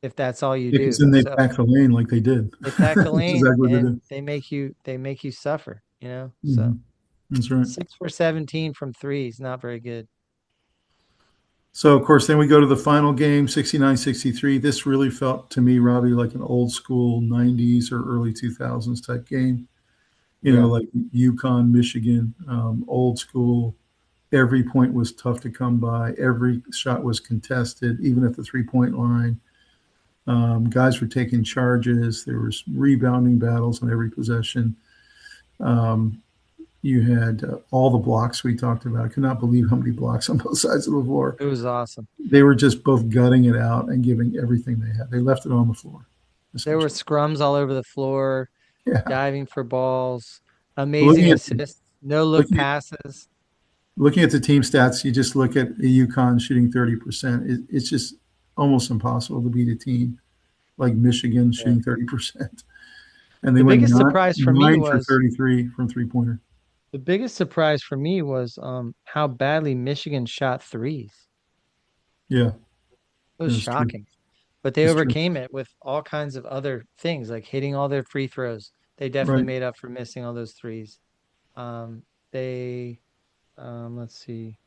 if that's all you Yeah, because do. then they So pack the lane like they did. they pack the That's lane exactly what they and did. they make you suffer, So Hmm. That's right. 6 for 17 from three is not very good. So, of course, then we go to the final game, 69-63. This really felt to me, Robbie, like an old school 90s or early 2000s type game. Yeah. Like UConn, Michigan, old school. Every point was tough to come by. Every shot was contested, even at the 3-point line. Guys were taking charges. There was rebounding battles on every possession. Um, you had all the blocks we talked about. I could not believe how many blocks on both sides of the floor. It was awesome. They were just both gutting it out and giving everything they had. They left it on the floor, There were essentially. scrums all over the floor, Yeah. diving for balls, amazing Looking at assists, no look looking at, passes. looking at the team stats, you just look at the UConn shooting 30%. It's just almost impossible to beat a team like Michigan Yeah. shooting 30%. And they The went biggest surprise for me nine for was 33 from three-pointer. the biggest surprise for me was how badly Michigan shot threes. Yeah, It was that's true. shocking. But they It's true. overcame it with all kinds of other things, like hitting all their free throws. They definitely Right. made up for missing all those threes. They let's see.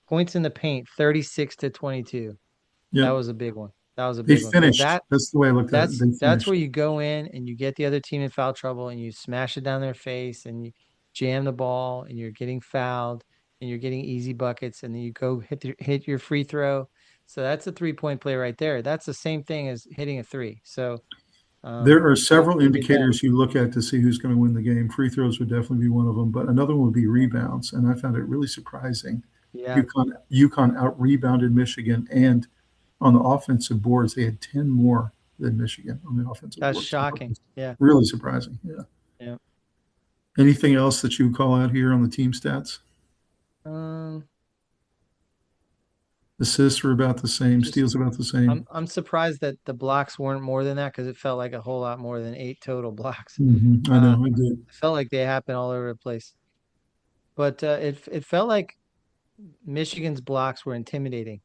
Points in the paint, 36 to 22. That Yeah. was a big one. That was a They big one because finished. That's the way I looked at it. that's They that's where finished. you go in and you get the other team in foul trouble and you smash it down their face and you jam the ball and you're getting fouled and you're getting easy buckets and then you go hit your free throw. So that's a 3-point play right there. That's the same thing as hitting a three. So There are they, several they did that. indicators you look at to see who's going to win the game. Free throws would definitely be one of them, but another one would be rebounds. And I found it really surprising. Yeah, UConn out rebounded Michigan, and on the offensive boards, they had 10 more than Michigan on the offensive that's boards. So that shocking. was Yeah, really surprising. Yeah. yeah. Anything else that you would call out here on the team stats? Um, Assists were about the same, just steals about the I'm same. I'm surprised that the blocks weren't more than that because it felt like a whole lot more than 8 total blocks. I Uh, know, I did. it felt like they happened all over the place. But it felt like Michigan's blocks were intimidating.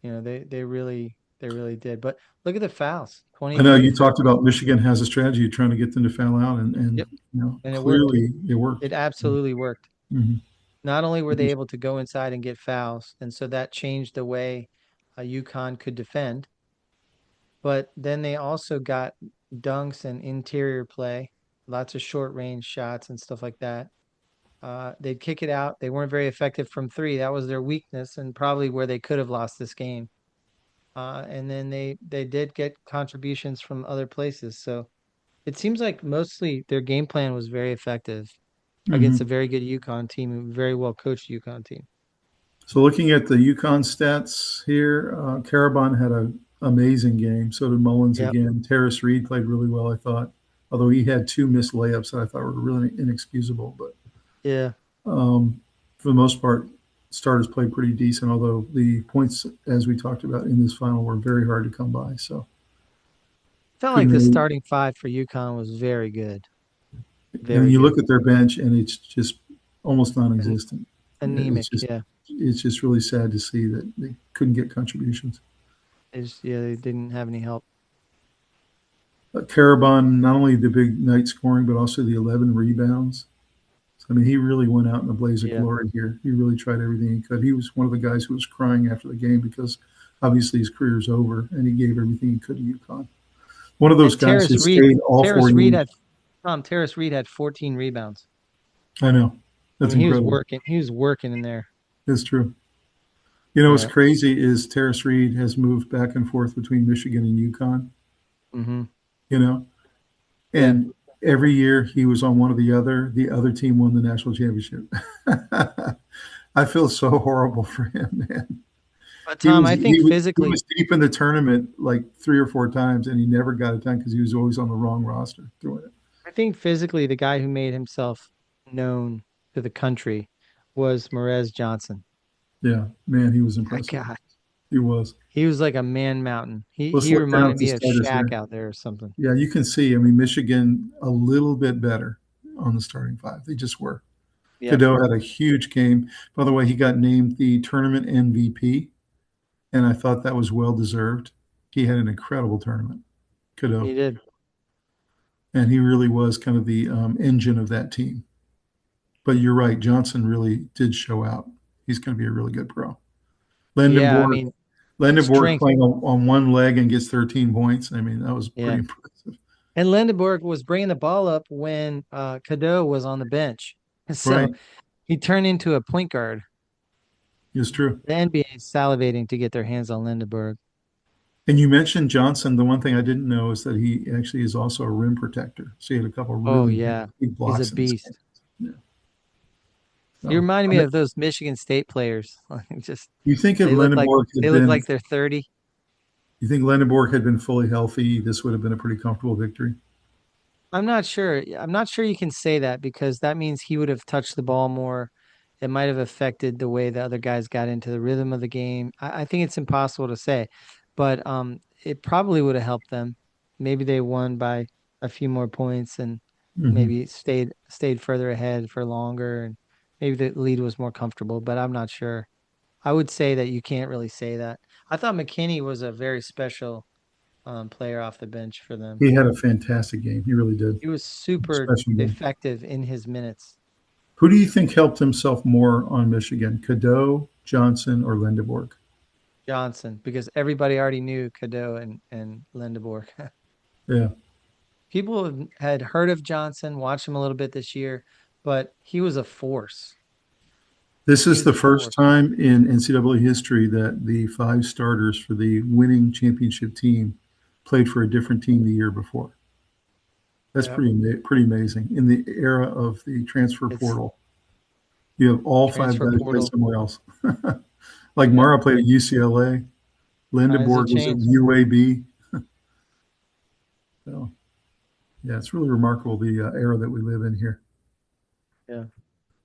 They really did. But look at the fouls, I know 23 to you talked 14. about Michigan has a strategy of trying to get them to foul out, and Yep, and it worked. clearly it worked. It absolutely worked. Mhm. Not only were they able to go inside and get fouls, and so that changed the way UConn could defend, but then they also got dunks and interior play, lots of short range shots and stuff like that. They'd kick it out. They weren't very effective from three. That was their weakness and probably where they could have lost this game. And then they did get contributions from other places. So it seems like mostly their game plan was very effective against a Mhm. very good UConn team, a very well coached UConn team. So looking at the UConn stats here, Caraban had an amazing game. So did Mullins Yep. again. Terrace Reed played really well, I thought, although he had two missed layups that I thought were really inexcusable. But Yeah. for the most part, starters played pretty decent, although the points, as we talked about in this final, were very hard to come by. So Felt like couldn't the really. starting five for UConn was very good. And Very you good. look at their bench, and it's just almost An non-existent. It's anemic. just Yeah. it's just really sad to see that they couldn't get contributions. Yeah, they didn't have any help. Caraban, not only the big night scoring, but also the 11 rebounds. So, I mean, he really went out in a blaze of Yeah. glory here. He really tried everything he could. He was one of the guys who was crying after the game because obviously his career's over, and he gave everything he could to UConn. One of those And guys who stayed all 4 years. Terrace Reed had 14 rebounds. I know. I That's mean, he was incredible. working. He was working in there. It's true. You know what's Yeah. crazy is Terrace Reed has moved back and forth between Michigan and UConn, Hmm. you know, Yeah. and every year he was on one or the other team won the national championship. I feel so horrible for him, man. But He Tom, was I he think was he physically, was deep in the tournament like 3 or 4 times, and he never got it done because he was always on the wrong roster doing it. the guy who made himself known to the country was Morez Johnson. Yeah, man, he was My impressive. God, He was. he was like a man mountain. He Let's he look down reminded at the me of starters Shaq here. out there or something. Yeah, you can see. I mean, Michigan a little bit better on the starting five. They just were. Yep, Cadeau had a huge game. By the way, he got named the tournament MVP, and I thought that was well deserved. He had an incredible tournament, he Cadeau, did. and he really was kind of the engine of that team. But you're right, Johnson really did show out. He's going to be a really good pro. Yeah, I Landenborg, mean, Landenborg strength. playing on one leg and gets 13 points. I mean, that was pretty Yeah. impressive. And Lindenberg was bringing the ball up when Cadeau was on the bench. So Right. he turned into a point guard. It's true. The NBA is salivating to get their hands on Lindenberg. And you mentioned Johnson. The one thing I didn't know is that he actually is also a rim protector. So he had a couple of Oh really yeah, big he's a blocks in this game. beast. Yeah. He So, reminded I me mean, of those Michigan State players. Just you think if they look like Lindenborg they had look been, like they're 30. you think Lindenborg had been fully healthy, this would have been a pretty comfortable victory. I'm not sure. I'm not sure you can say that because that means he would have touched the ball more. It might have affected the way the other guys got into the rhythm of the game. I think it's impossible to say, but it probably would have helped them. Maybe they won by a few more points and Hmm. maybe stayed further ahead for longer, and maybe the lead was more comfortable. But I'm not sure. I would say that you can't really say that. I thought McKinney was a very special player off the bench for them. He had a fantastic game. He really did. He was super Special game. effective in his minutes. Who do you think helped himself more on Michigan? Cadeau, Johnson, or Lindenborg? Johnson, because everybody already knew Cadeau and Lindeborg. Yeah. People had heard of Johnson, watched him a little bit this year, but he was a force. This He is was the a first force. time in NCAA history that the five starters for the winning championship team played for a different team the year before. That's Yeah. pretty amazing. In the era of the transfer It's portal, you have all five transfer guys play portal. somewhere else. Like Yep. Mara played at UCLA, Times have Lindenborg was at changed. UAB. So, yeah, it's really remarkable the era that we live in here. Yeah.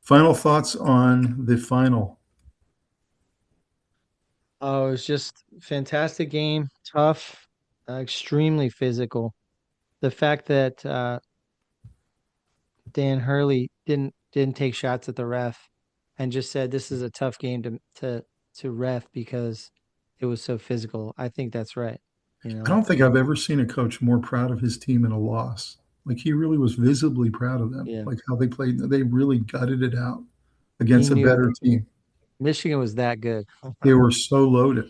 Final thoughts on the final. Oh, it was just fantastic game, tough, extremely physical. The fact that Dan Hurley didn't take shots at the ref and just said this is a tough game to ref because it was so physical. I think that's right. You I know, don't think I've ever seen a coach more proud of his team in a loss. Like he really was visibly proud of them, yeah. like how they played. They really gutted it out He against a knew better team. Michigan was that good. They were so loaded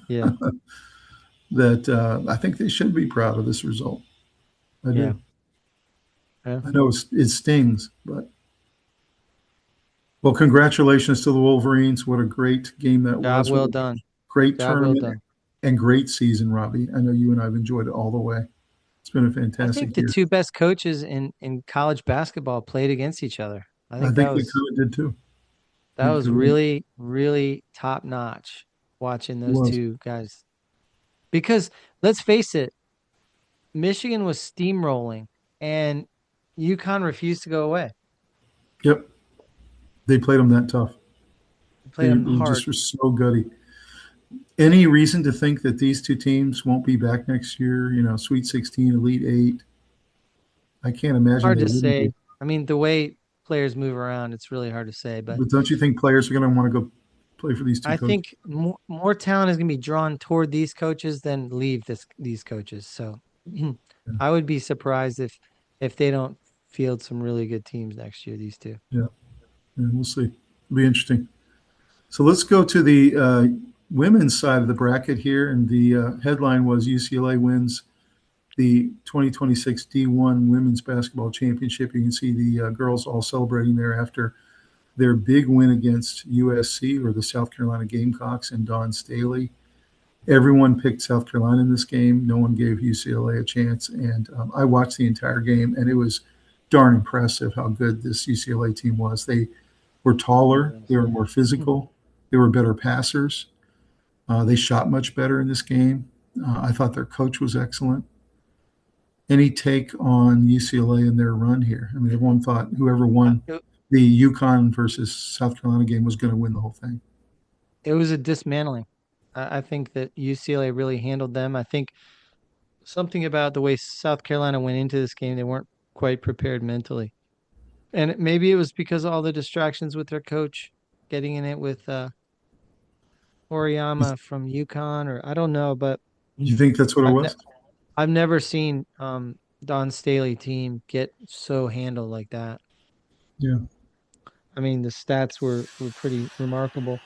Yeah. that I think they should be proud of this result. I Yeah. do. Yeah. I know it stings, but well, congratulations to the Wolverines. What a great game that Job was. What well a done. great Job well tournament done. and great season, Robbie. I know you and I have enjoyed it all the way. It's been a I think fantastic the year. two best coaches in college basketball played against each other. I I think that think they was kind of did too. That was really, really top notch watching It those was. two guys. Because let's face it, Michigan was steamrolling and UConn refused to go away. Yep. They played them that tough. They played They them hard. just were so gutty. Any reason to think that these two teams won't be back next year? Sweet 16, Elite Eight. I can't imagine Hard they to wouldn't be. say. I mean, the way players move around, it's really hard to say. But But don't you think players are going to want to go play for these two I coaches? think more talent is going to be drawn toward these coaches than leave these coaches. So Yeah, I would be surprised if they don't field some really good teams next year. These two. yeah, yeah, we'll see. It'll be interesting. So let's go to the women's side of the bracket here, and the headline was UCLA wins the 2026 D1 Women's Basketball Championship. You can see the girls all celebrating there after their big win against USC, or the South Carolina Gamecocks, and Dawn Staley. Everyone picked South Carolina in this game. No one gave UCLA a chance. And I watched the entire game, and it was darn impressive how good this UCLA team was. They were taller, they were more physical, they were better passers. They shot much better in this game. I thought their coach was excellent. Any take on UCLA and their run here? I mean, everyone thought whoever won It, the UConn versus South Carolina game was going to win the whole thing. it was a dismantling. I think that UCLA really handled them. I think something about the way South Carolina went into this game, they weren't quite prepared mentally. And maybe it was because of all the distractions with their coach, getting in it with Auriemma from UConn, or I don't know, but You think that's what it I've ne was? I've never seen Don Staley team get so handled like that. Yeah. I mean, the stats were pretty remarkable.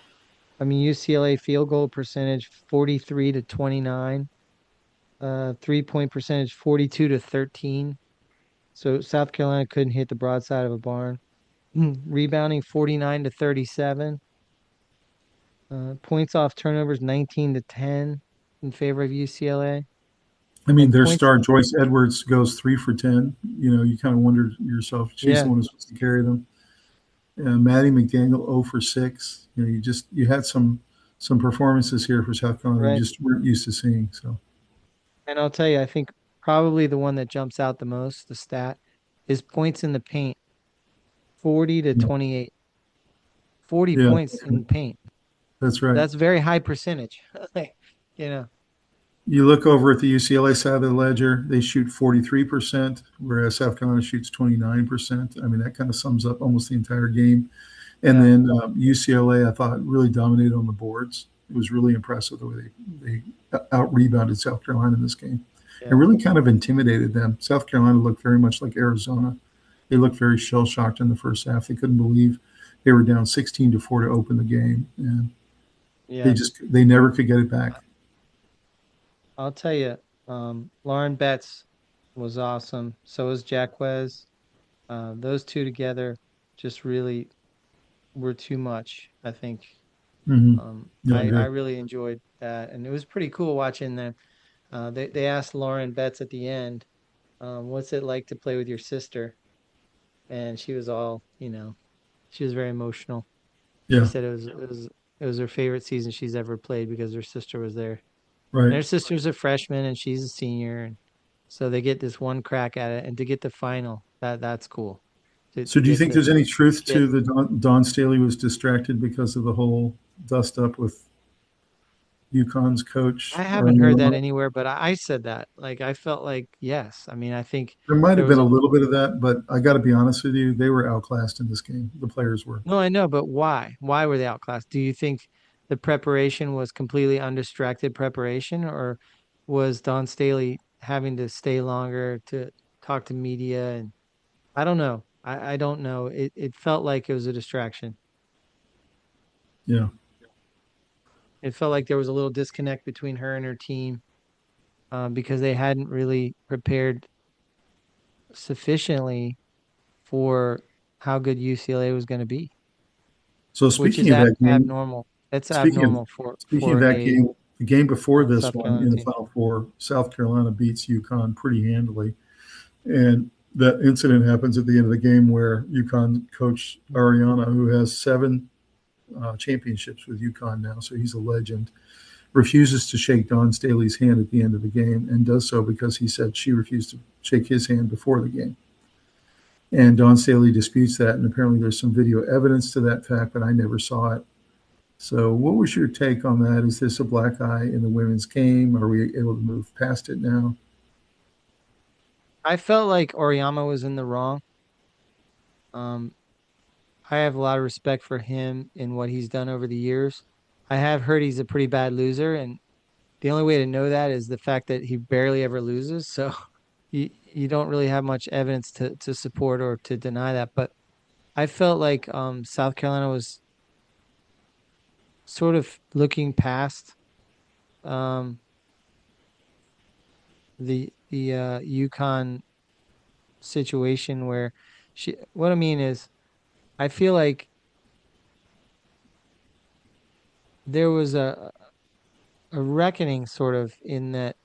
I mean, UCLA field goal percentage 43 to 29, 3-point percentage 42 to 13. So South Carolina couldn't hit the broadside of a barn. Rebounding 49 to 37. Points off turnovers 19 to 10 in favor of UCLA. I mean, And their points, star Joyce Edwards goes 3 for 10. You kind of wonder yourself, she's the yeah, one who's supposed to carry them. Maddie McDaniel 0 for 6. You had some performances here for South Carolina you right. just weren't used to seeing. So And I'll tell you, I think probably the one that jumps out the most, the stat, is points in the paint, 40 to yeah, 28. 40 yeah, points in paint. that's right. That's very high percentage. Like, you know, You look over at the UCLA side of the ledger, they shoot 43%, whereas South Carolina shoots 29%. I mean, that kind of sums up almost the entire game. And yeah, then UCLA, I thought, really dominated on the boards. It was really impressive the way they out rebounded South Carolina in this game and yeah. really kind of intimidated them. South Carolina looked very much like Arizona. They looked very shell shocked in the first half. They couldn't believe they were down 16-4 to open the game, and Yeah. they never could get it back. I'll tell you, Lauren Betts was awesome. So was Jacquez. Those two together just really were too much, I think. Mm-hmm. Yeah, I I agree. really enjoyed that, and it was pretty cool watching them. They asked Lauren Betts at the end, "What's it like to play with your sister?" And she was all, she was very emotional. She Yeah, said it was her favorite season she's ever played because her sister was there. And right. her sister's a freshman and she's a senior, and so they get this one crack at it, and to get the final, that's cool. To So, do you get think to there's any truth get to the Don Staley was distracted because of the whole dust up with UConn's coach I haven't heard that Auriemma? anywhere, but I said that. Like I felt like yes. I mean, I think There might there have was been a a little bit of that, but I got to be honest with you, they were outclassed in this game. The players were. no, I know, but why? Why were they outclassed? Do you think the preparation was completely undistracted preparation, or was Don Staley having to stay longer to talk to media? And I don't know. I don't know. It felt like it was a distraction. Yeah. It felt like there was a little disconnect between her and her team, because they hadn't really prepared sufficiently for how good UCLA was going to be, So which speaking is of that game, abnormal. It's speaking of abnormal for speaking of that a game, the game before this South one Carolina in the team. Final Four, South Carolina beats UConn pretty handily. And that incident happens at the end of the game where UConn coach Ariana, who has 7 championships with UConn now, so he's a legend. Refuses to shake Dawn Staley's hand at the end of the game, and does so because he said she refused to shake his hand before the game. And Dawn Staley disputes that, and apparently there's some video evidence to that fact, but I never saw it. So, what was your take on that? Is this a black eye in the women's game? Are we able to move past it now? I felt like Auriemma was in the wrong. Um, I have a lot of respect for him and what he's done over the years. I have heard he's a pretty bad loser, and the only way to know that is the fact that he barely ever loses. So you don't really have much evidence to support or to deny that. But I felt like South Carolina was sort of looking past um, the UConn situation where what I mean is I feel like there was a reckoning sort of in that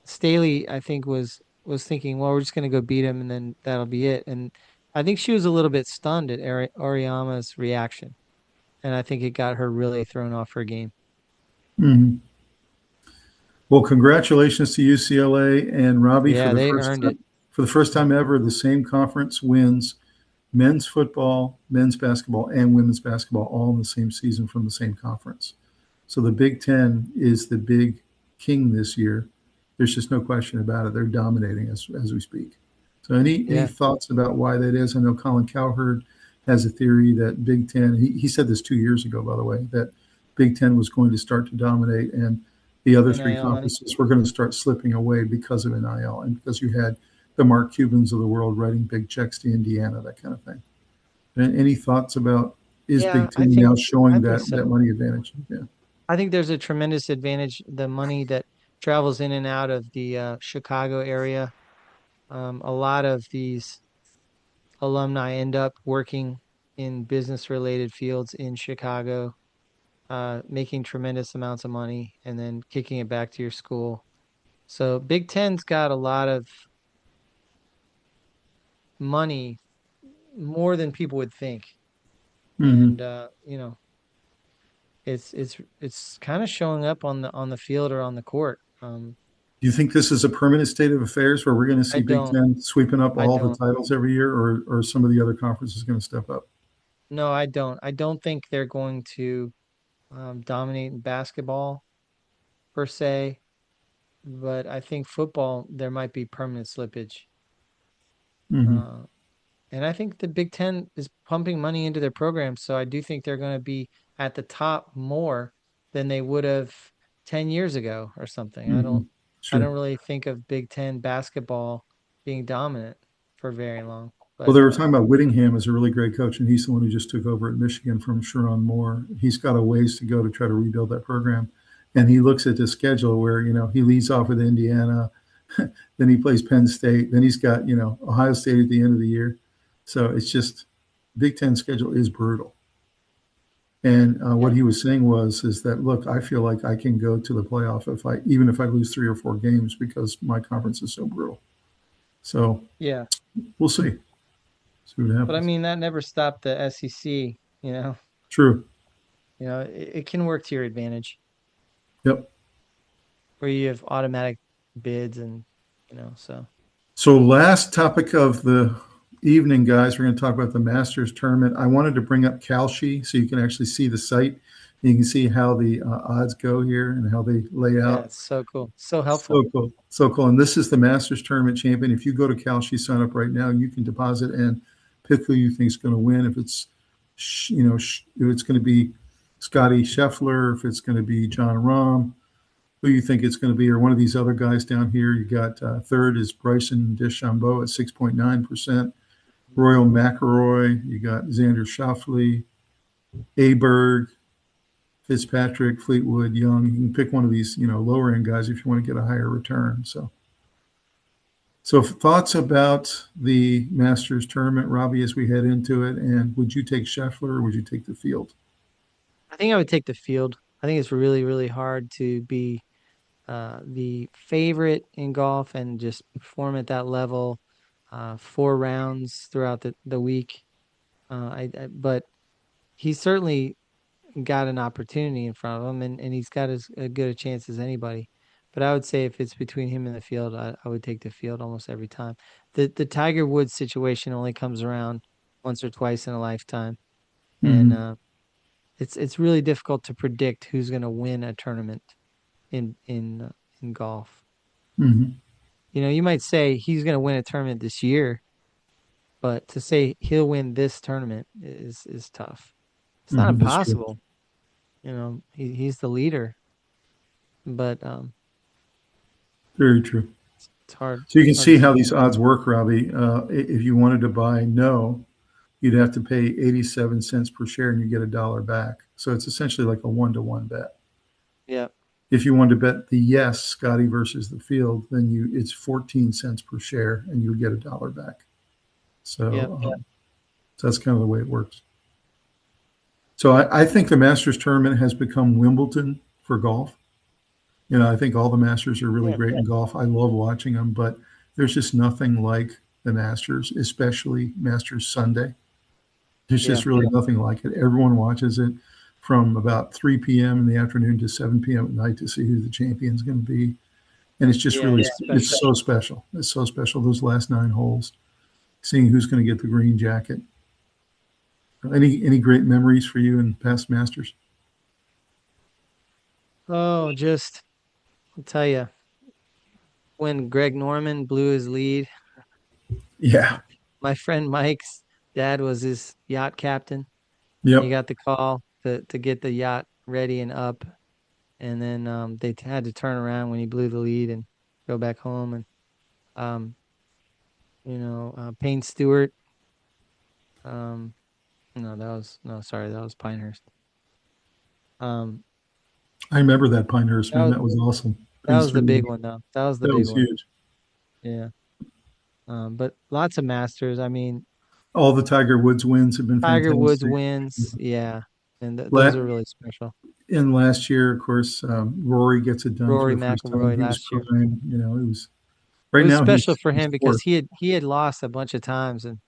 Staley, I think, was thinking, well, we're just going to go beat him and then that'll be it. And I think she was a little bit stunned at Auriemma's reaction, and I think it got her really thrown off her game. Mm-hmm. Well, congratulations to UCLA and Robbie Yeah, they earned it. for the first time ever. The same conference wins men's football, men's basketball, and women's basketball all in the same season from the same conference. So the Big Ten is the big king this year. There's just no question about it. They're dominating as we speak. So any Yeah, thoughts about why that is? I know Colin Cowherd has a theory that Big Ten. He said this 2 years ago, by the way, that Big Ten was going to start to dominate, and the other three NIL money. conferences were going to start slipping away because of NIL and because you had the Mark Cubans of the world writing big checks to Indiana, that kind of thing. Any thoughts about is Yeah, Big Ten now I showing think that so. money advantage? Yeah. I think there's a tremendous advantage. The money that travels in and out of the Chicago area. A lot of these alumni end up working in business related fields in Chicago, making tremendous amounts of money and then kicking it back to your school. So Big Ten's got a lot of money, more than people would think. Mm-hmm. And it's kind of showing up on the field or on the court. Do you think this is a permanent state of affairs where we're going to I see Big don't Ten sweeping up I all the don't titles every year, or some of the other conferences going to step up? No, I don't. I don't think they're going to dominate in basketball per se, but I think football there might be permanent slippage. Mm-hmm. Uh, and I think the Big Ten is pumping money into their program, so I do think they're going to be at the top more than they would have 10 years ago or something. Mm-hmm. I Sure. don't really think of Big Ten basketball being dominant for very long. Well, they But were talking about Whittingham as a really great coach, and he's the one who just took over at Michigan from Sharon Moore. He's got a ways to go to try to rebuild that program. And he looks at the schedule where, he leads off with Indiana, then he plays Penn State, then he's got, Ohio State at the end of the year. So it's just Big Ten schedule is brutal. And what yeah, he was saying is that, look, I feel like I can go to the playoff even if I lose 3 or 4 games because my conference is so brutal. So yeah. we'll see. See what But I happens. mean that never stopped the SEC, you know. True. It can work to your advantage Yep. where you have automatic bids and so So last topic of the evening, guys, we're going to talk about the Masters tournament. I wanted to bring up Kalshi so you can actually see the site. You can see how the odds go here and how they lay yeah, out. it's so cool. So helpful. So cool. So cool. And this is the Masters tournament champion. If you go to Kalshi, sign up right now, you can deposit and pick who you think is going to win. If it's, if it's going to be Scotty Scheffler, if it's going to be John Rahm, who you think it's going to be, or one of these other guys down here. You got third is Bryson DeChambeau at 6.9%. Royal McIlroy. You got Xander Schauffele, Aberg, Fitzpatrick, Fleetwood, Young. You can pick one of these, lower end guys if you want to get a higher return. So thoughts about the Masters tournament, Robbie, as we head into it, and would you take Scheffler or would you take the field? I think I would take the field. I think it's really, really hard to be the favorite in golf and just perform at that level 4 rounds throughout the week. But he certainly got an opportunity in front of him, and he's got as good a chance as anybody. But I would say if it's between him and the field, I would take the field almost every time. The Tiger Woods situation only comes around once or twice in a lifetime, and Hmm. it's really difficult to predict who's going to win a tournament in golf. Hmm. You know, you might say he's going to win a tournament this year, but to say he'll win this tournament is tough. It's not Hmm. That's true. impossible. You know, he's the leader, but Very true. it's hard So you can hard to see how say. these odds work, Robbie. If you wanted to buy no, you'd have to pay 87 cents per share and you get a dollar back. So it's essentially like a 1-to-1 bet. Yeah, If you want to bet the yes, Scotty versus the field, then it's 14 cents per share and you get a dollar back. yeah, So that's kind of the way it works. So I think the Masters tournament has become Wimbledon for golf. I think all the Masters are really yeah, great in golf. I love watching them, but there's just nothing like the Masters, especially Masters Sunday. There's yeah, just really nothing like it. Everyone watches it from about 3 p.m. in the afternoon to 7 p.m. at night to see who the champion's going to be. And it's just yeah. really, It's it's special. so special. It's so special. Those last 9 holes, seeing who's going to get the green jacket. Any great memories for you in past Masters? Oh, just I'll tell you, when Greg Norman blew his lead, Yeah. my friend Mike's dad was his yacht captain. He Yep. got the call to get the yacht ready and up, and then they had to turn around when he blew the lead and go back home. And um, Payne Stewart. Um, no, that was no, sorry, that was Pinehurst. Um, I remember that Pinehurst, that man. was That was awesome. that Payne was the big Stewart. one though. That was the That big was one. huge. Yeah. But lots of Masters. I mean, All the Tiger Woods wins have been Tiger Woods fantastic. wins. Yeah, and those La- are really special. In last year, of course, Rory gets it done for Rory the first time. McIlroy He was last year. crying. It was It right was now. special for He's him because fourth. he had lost a bunch of times and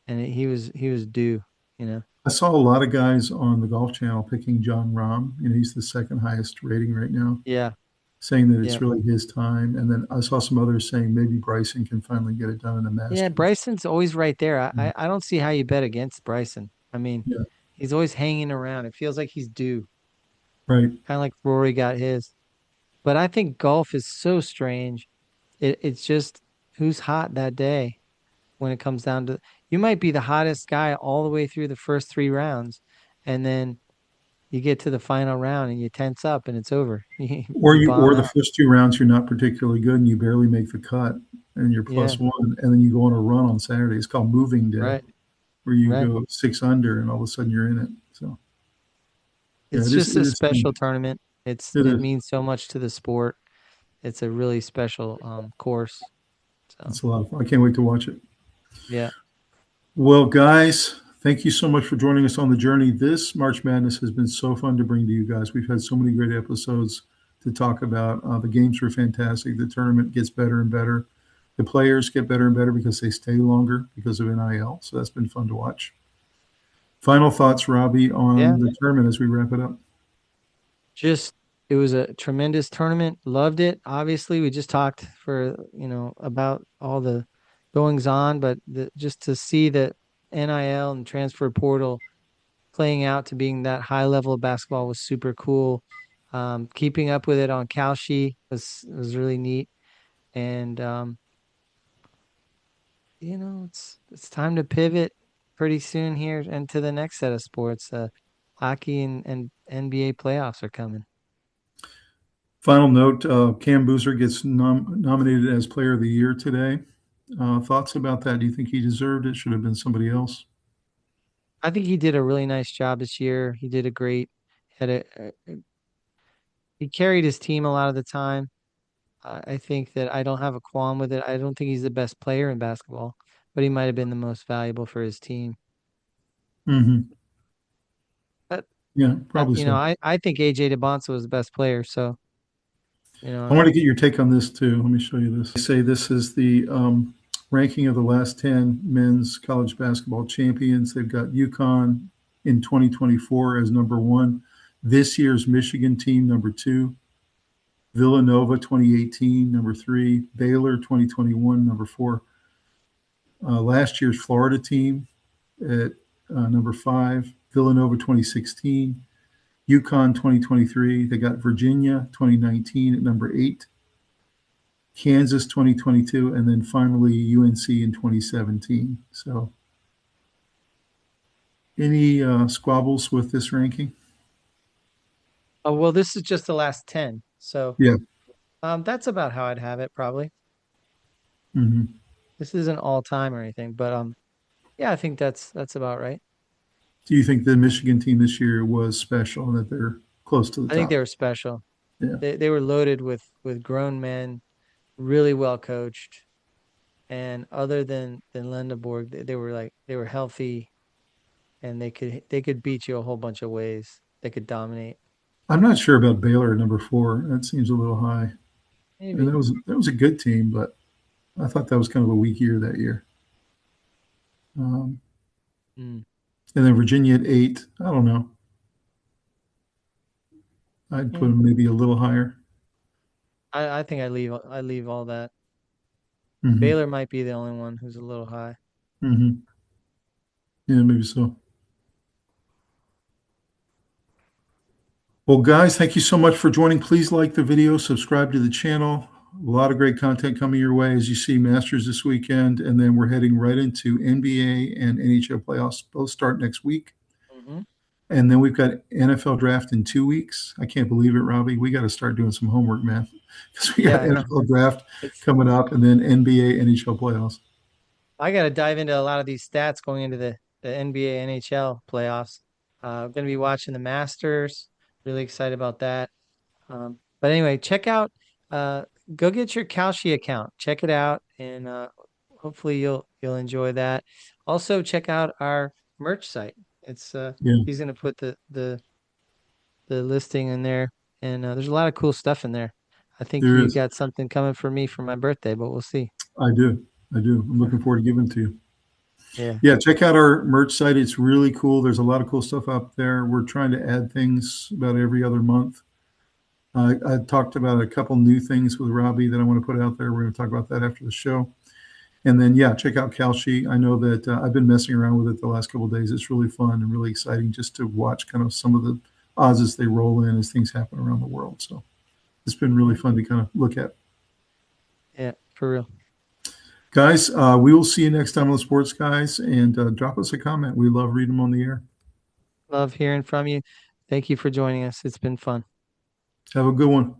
he was due. You know. I saw a lot of guys on the Golf Channel picking John Rahm. He's the second highest rating right now, Yeah. saying that it's Yeah. really his time. And then I saw some others saying maybe Bryson can finally get it done in the Yeah. Masters. Bryson's always right there. I don't see how you bet against Bryson. I mean, Yeah, he's always hanging around. It feels like he's due, right. kind of like Rory got his. But I think golf is so strange. It's just who's hot that day when it comes down to you might be the hottest guy all the way through the first 3 rounds, and then you get to the final round and you tense up and it's over. You Or you you, bomb or the out. first 2 rounds you're not particularly good and you barely make the cut, and you're Yeah, +1, and then you go on a run on Saturday. It's called Moving Day, right, where you right. go 6 under and all of a sudden you're in it. So yeah, It's it is. just It a is special strange. tournament. It It is. means so much to the sport. It's a really special course. So It's a lot of fun. I can't wait to watch it. yeah. Well, guys, thank you so much for joining us on the journey. This March Madness has been so fun to bring to you guys. We've had so many great episodes to talk about. The games were fantastic. The tournament gets better and better. The players get better and better because they stay longer because of NIL. So that's been fun to watch. Final thoughts, Robbie, Yeah. on the tournament as we wrap it up. Just it was a tremendous tournament. Loved it. Obviously, we just talked for, about all the goings on, but just to see the NIL and transfer portal playing out to being that high level of basketball was super cool. Keeping up with it on Kalshi was really neat. And it's time to pivot pretty soon here into the next set of sports. Hockey and NBA playoffs are coming. Final note, Cam Boozer gets nominated as Player of the Year today. Thoughts about that? Do you think he deserved it? Should have been somebody else? I think he did a really nice job this year. He did a great had he carried his team a lot of the time. I think that I don't have a qualm with it. I don't think he's the best player in basketball, but he might have been the most valuable for his team. Hmm. But Yeah, probably so. I think AJ DeBonsa was the best player. So I I want to get your take on this too. Let me show you this. They say this is the ranking of the last 10 men's college basketball champions. They've got UConn, in 2024 as number 1. This year's Michigan team, number 2. Villanova 2018, number 3. Baylor 2021, number 4. Last year's Florida team at number 5. Villanova 2016. UConn 2023. They got Virginia 2019 at number 8. Kansas 2022, and then finally UNC in 2017. So any squabbles with this ranking? Oh, well, this is just the last 10. So Yeah. that's about how I'd have it probably. Mm-hmm. This isn't all time or anything, but yeah, I think that's about right. Do you think the Michigan team this year was special and that they're close to the I think top? they were special. Yeah. They were loaded with grown men, really well coached, and other than Lindeborg, they were healthy, and they could beat you a whole bunch of ways. They could dominate. I'm not sure about Baylor at number 4. That seems a little high. And Maybe. that was a good team, but I thought that was kind of a weak year that year. Mm. And then Virginia at 8. I don't know. I'd put Yeah. them maybe a little higher. I think I leave all that. Mm-hmm. Baylor might be the only one who's a little high. Mm-hmm. Yeah, maybe so. Well, guys, thank you so much for joining. Please like the video, subscribe to the channel. A lot of great content coming your way. As you see, Masters this weekend, and then we're heading right into NBA and NHL playoffs. Both start next week. Mm-hmm. And then we've got NFL draft in 2 weeks. I can't believe it, Robbie. We got to start doing some homework, man, because we got Yeah, I know. NFL draft It's coming up, and then NBA, NHL playoffs. I got to dive into a lot of these stats going into the NBA, NHL playoffs. I'm going to be watching the Masters. Really excited about that. But anyway, check out, uh, go get your Kalshi account. Check it out, and hopefully you'll enjoy that. Also, check out our merch site. It's Yeah, he's going to put the listing in there, and there's a lot of cool stuff in there. I think there you is. got something coming for me for my birthday, but we'll see. I do. I do. I'm looking forward to giving it to you. Yeah. Yeah, check out our merch site. It's really cool. There's a lot of cool stuff out there. We're trying to add things about every other month. I talked about a couple new things with Robbie that I want to put out there. We're going to talk about that after the show. And then, yeah, check out Kalshi. I know that I've been messing around with it the last couple of days. It's really fun and really exciting just to watch kind of some of the odds as they roll in as things happen around the world. So it's been really fun to kind of look at. Yeah, for real. Guys, we will see you next time on the Sports Guys, and drop us a comment. We love reading them on the air. Love hearing from you. Thank you for joining us. It's been fun. Have a good one.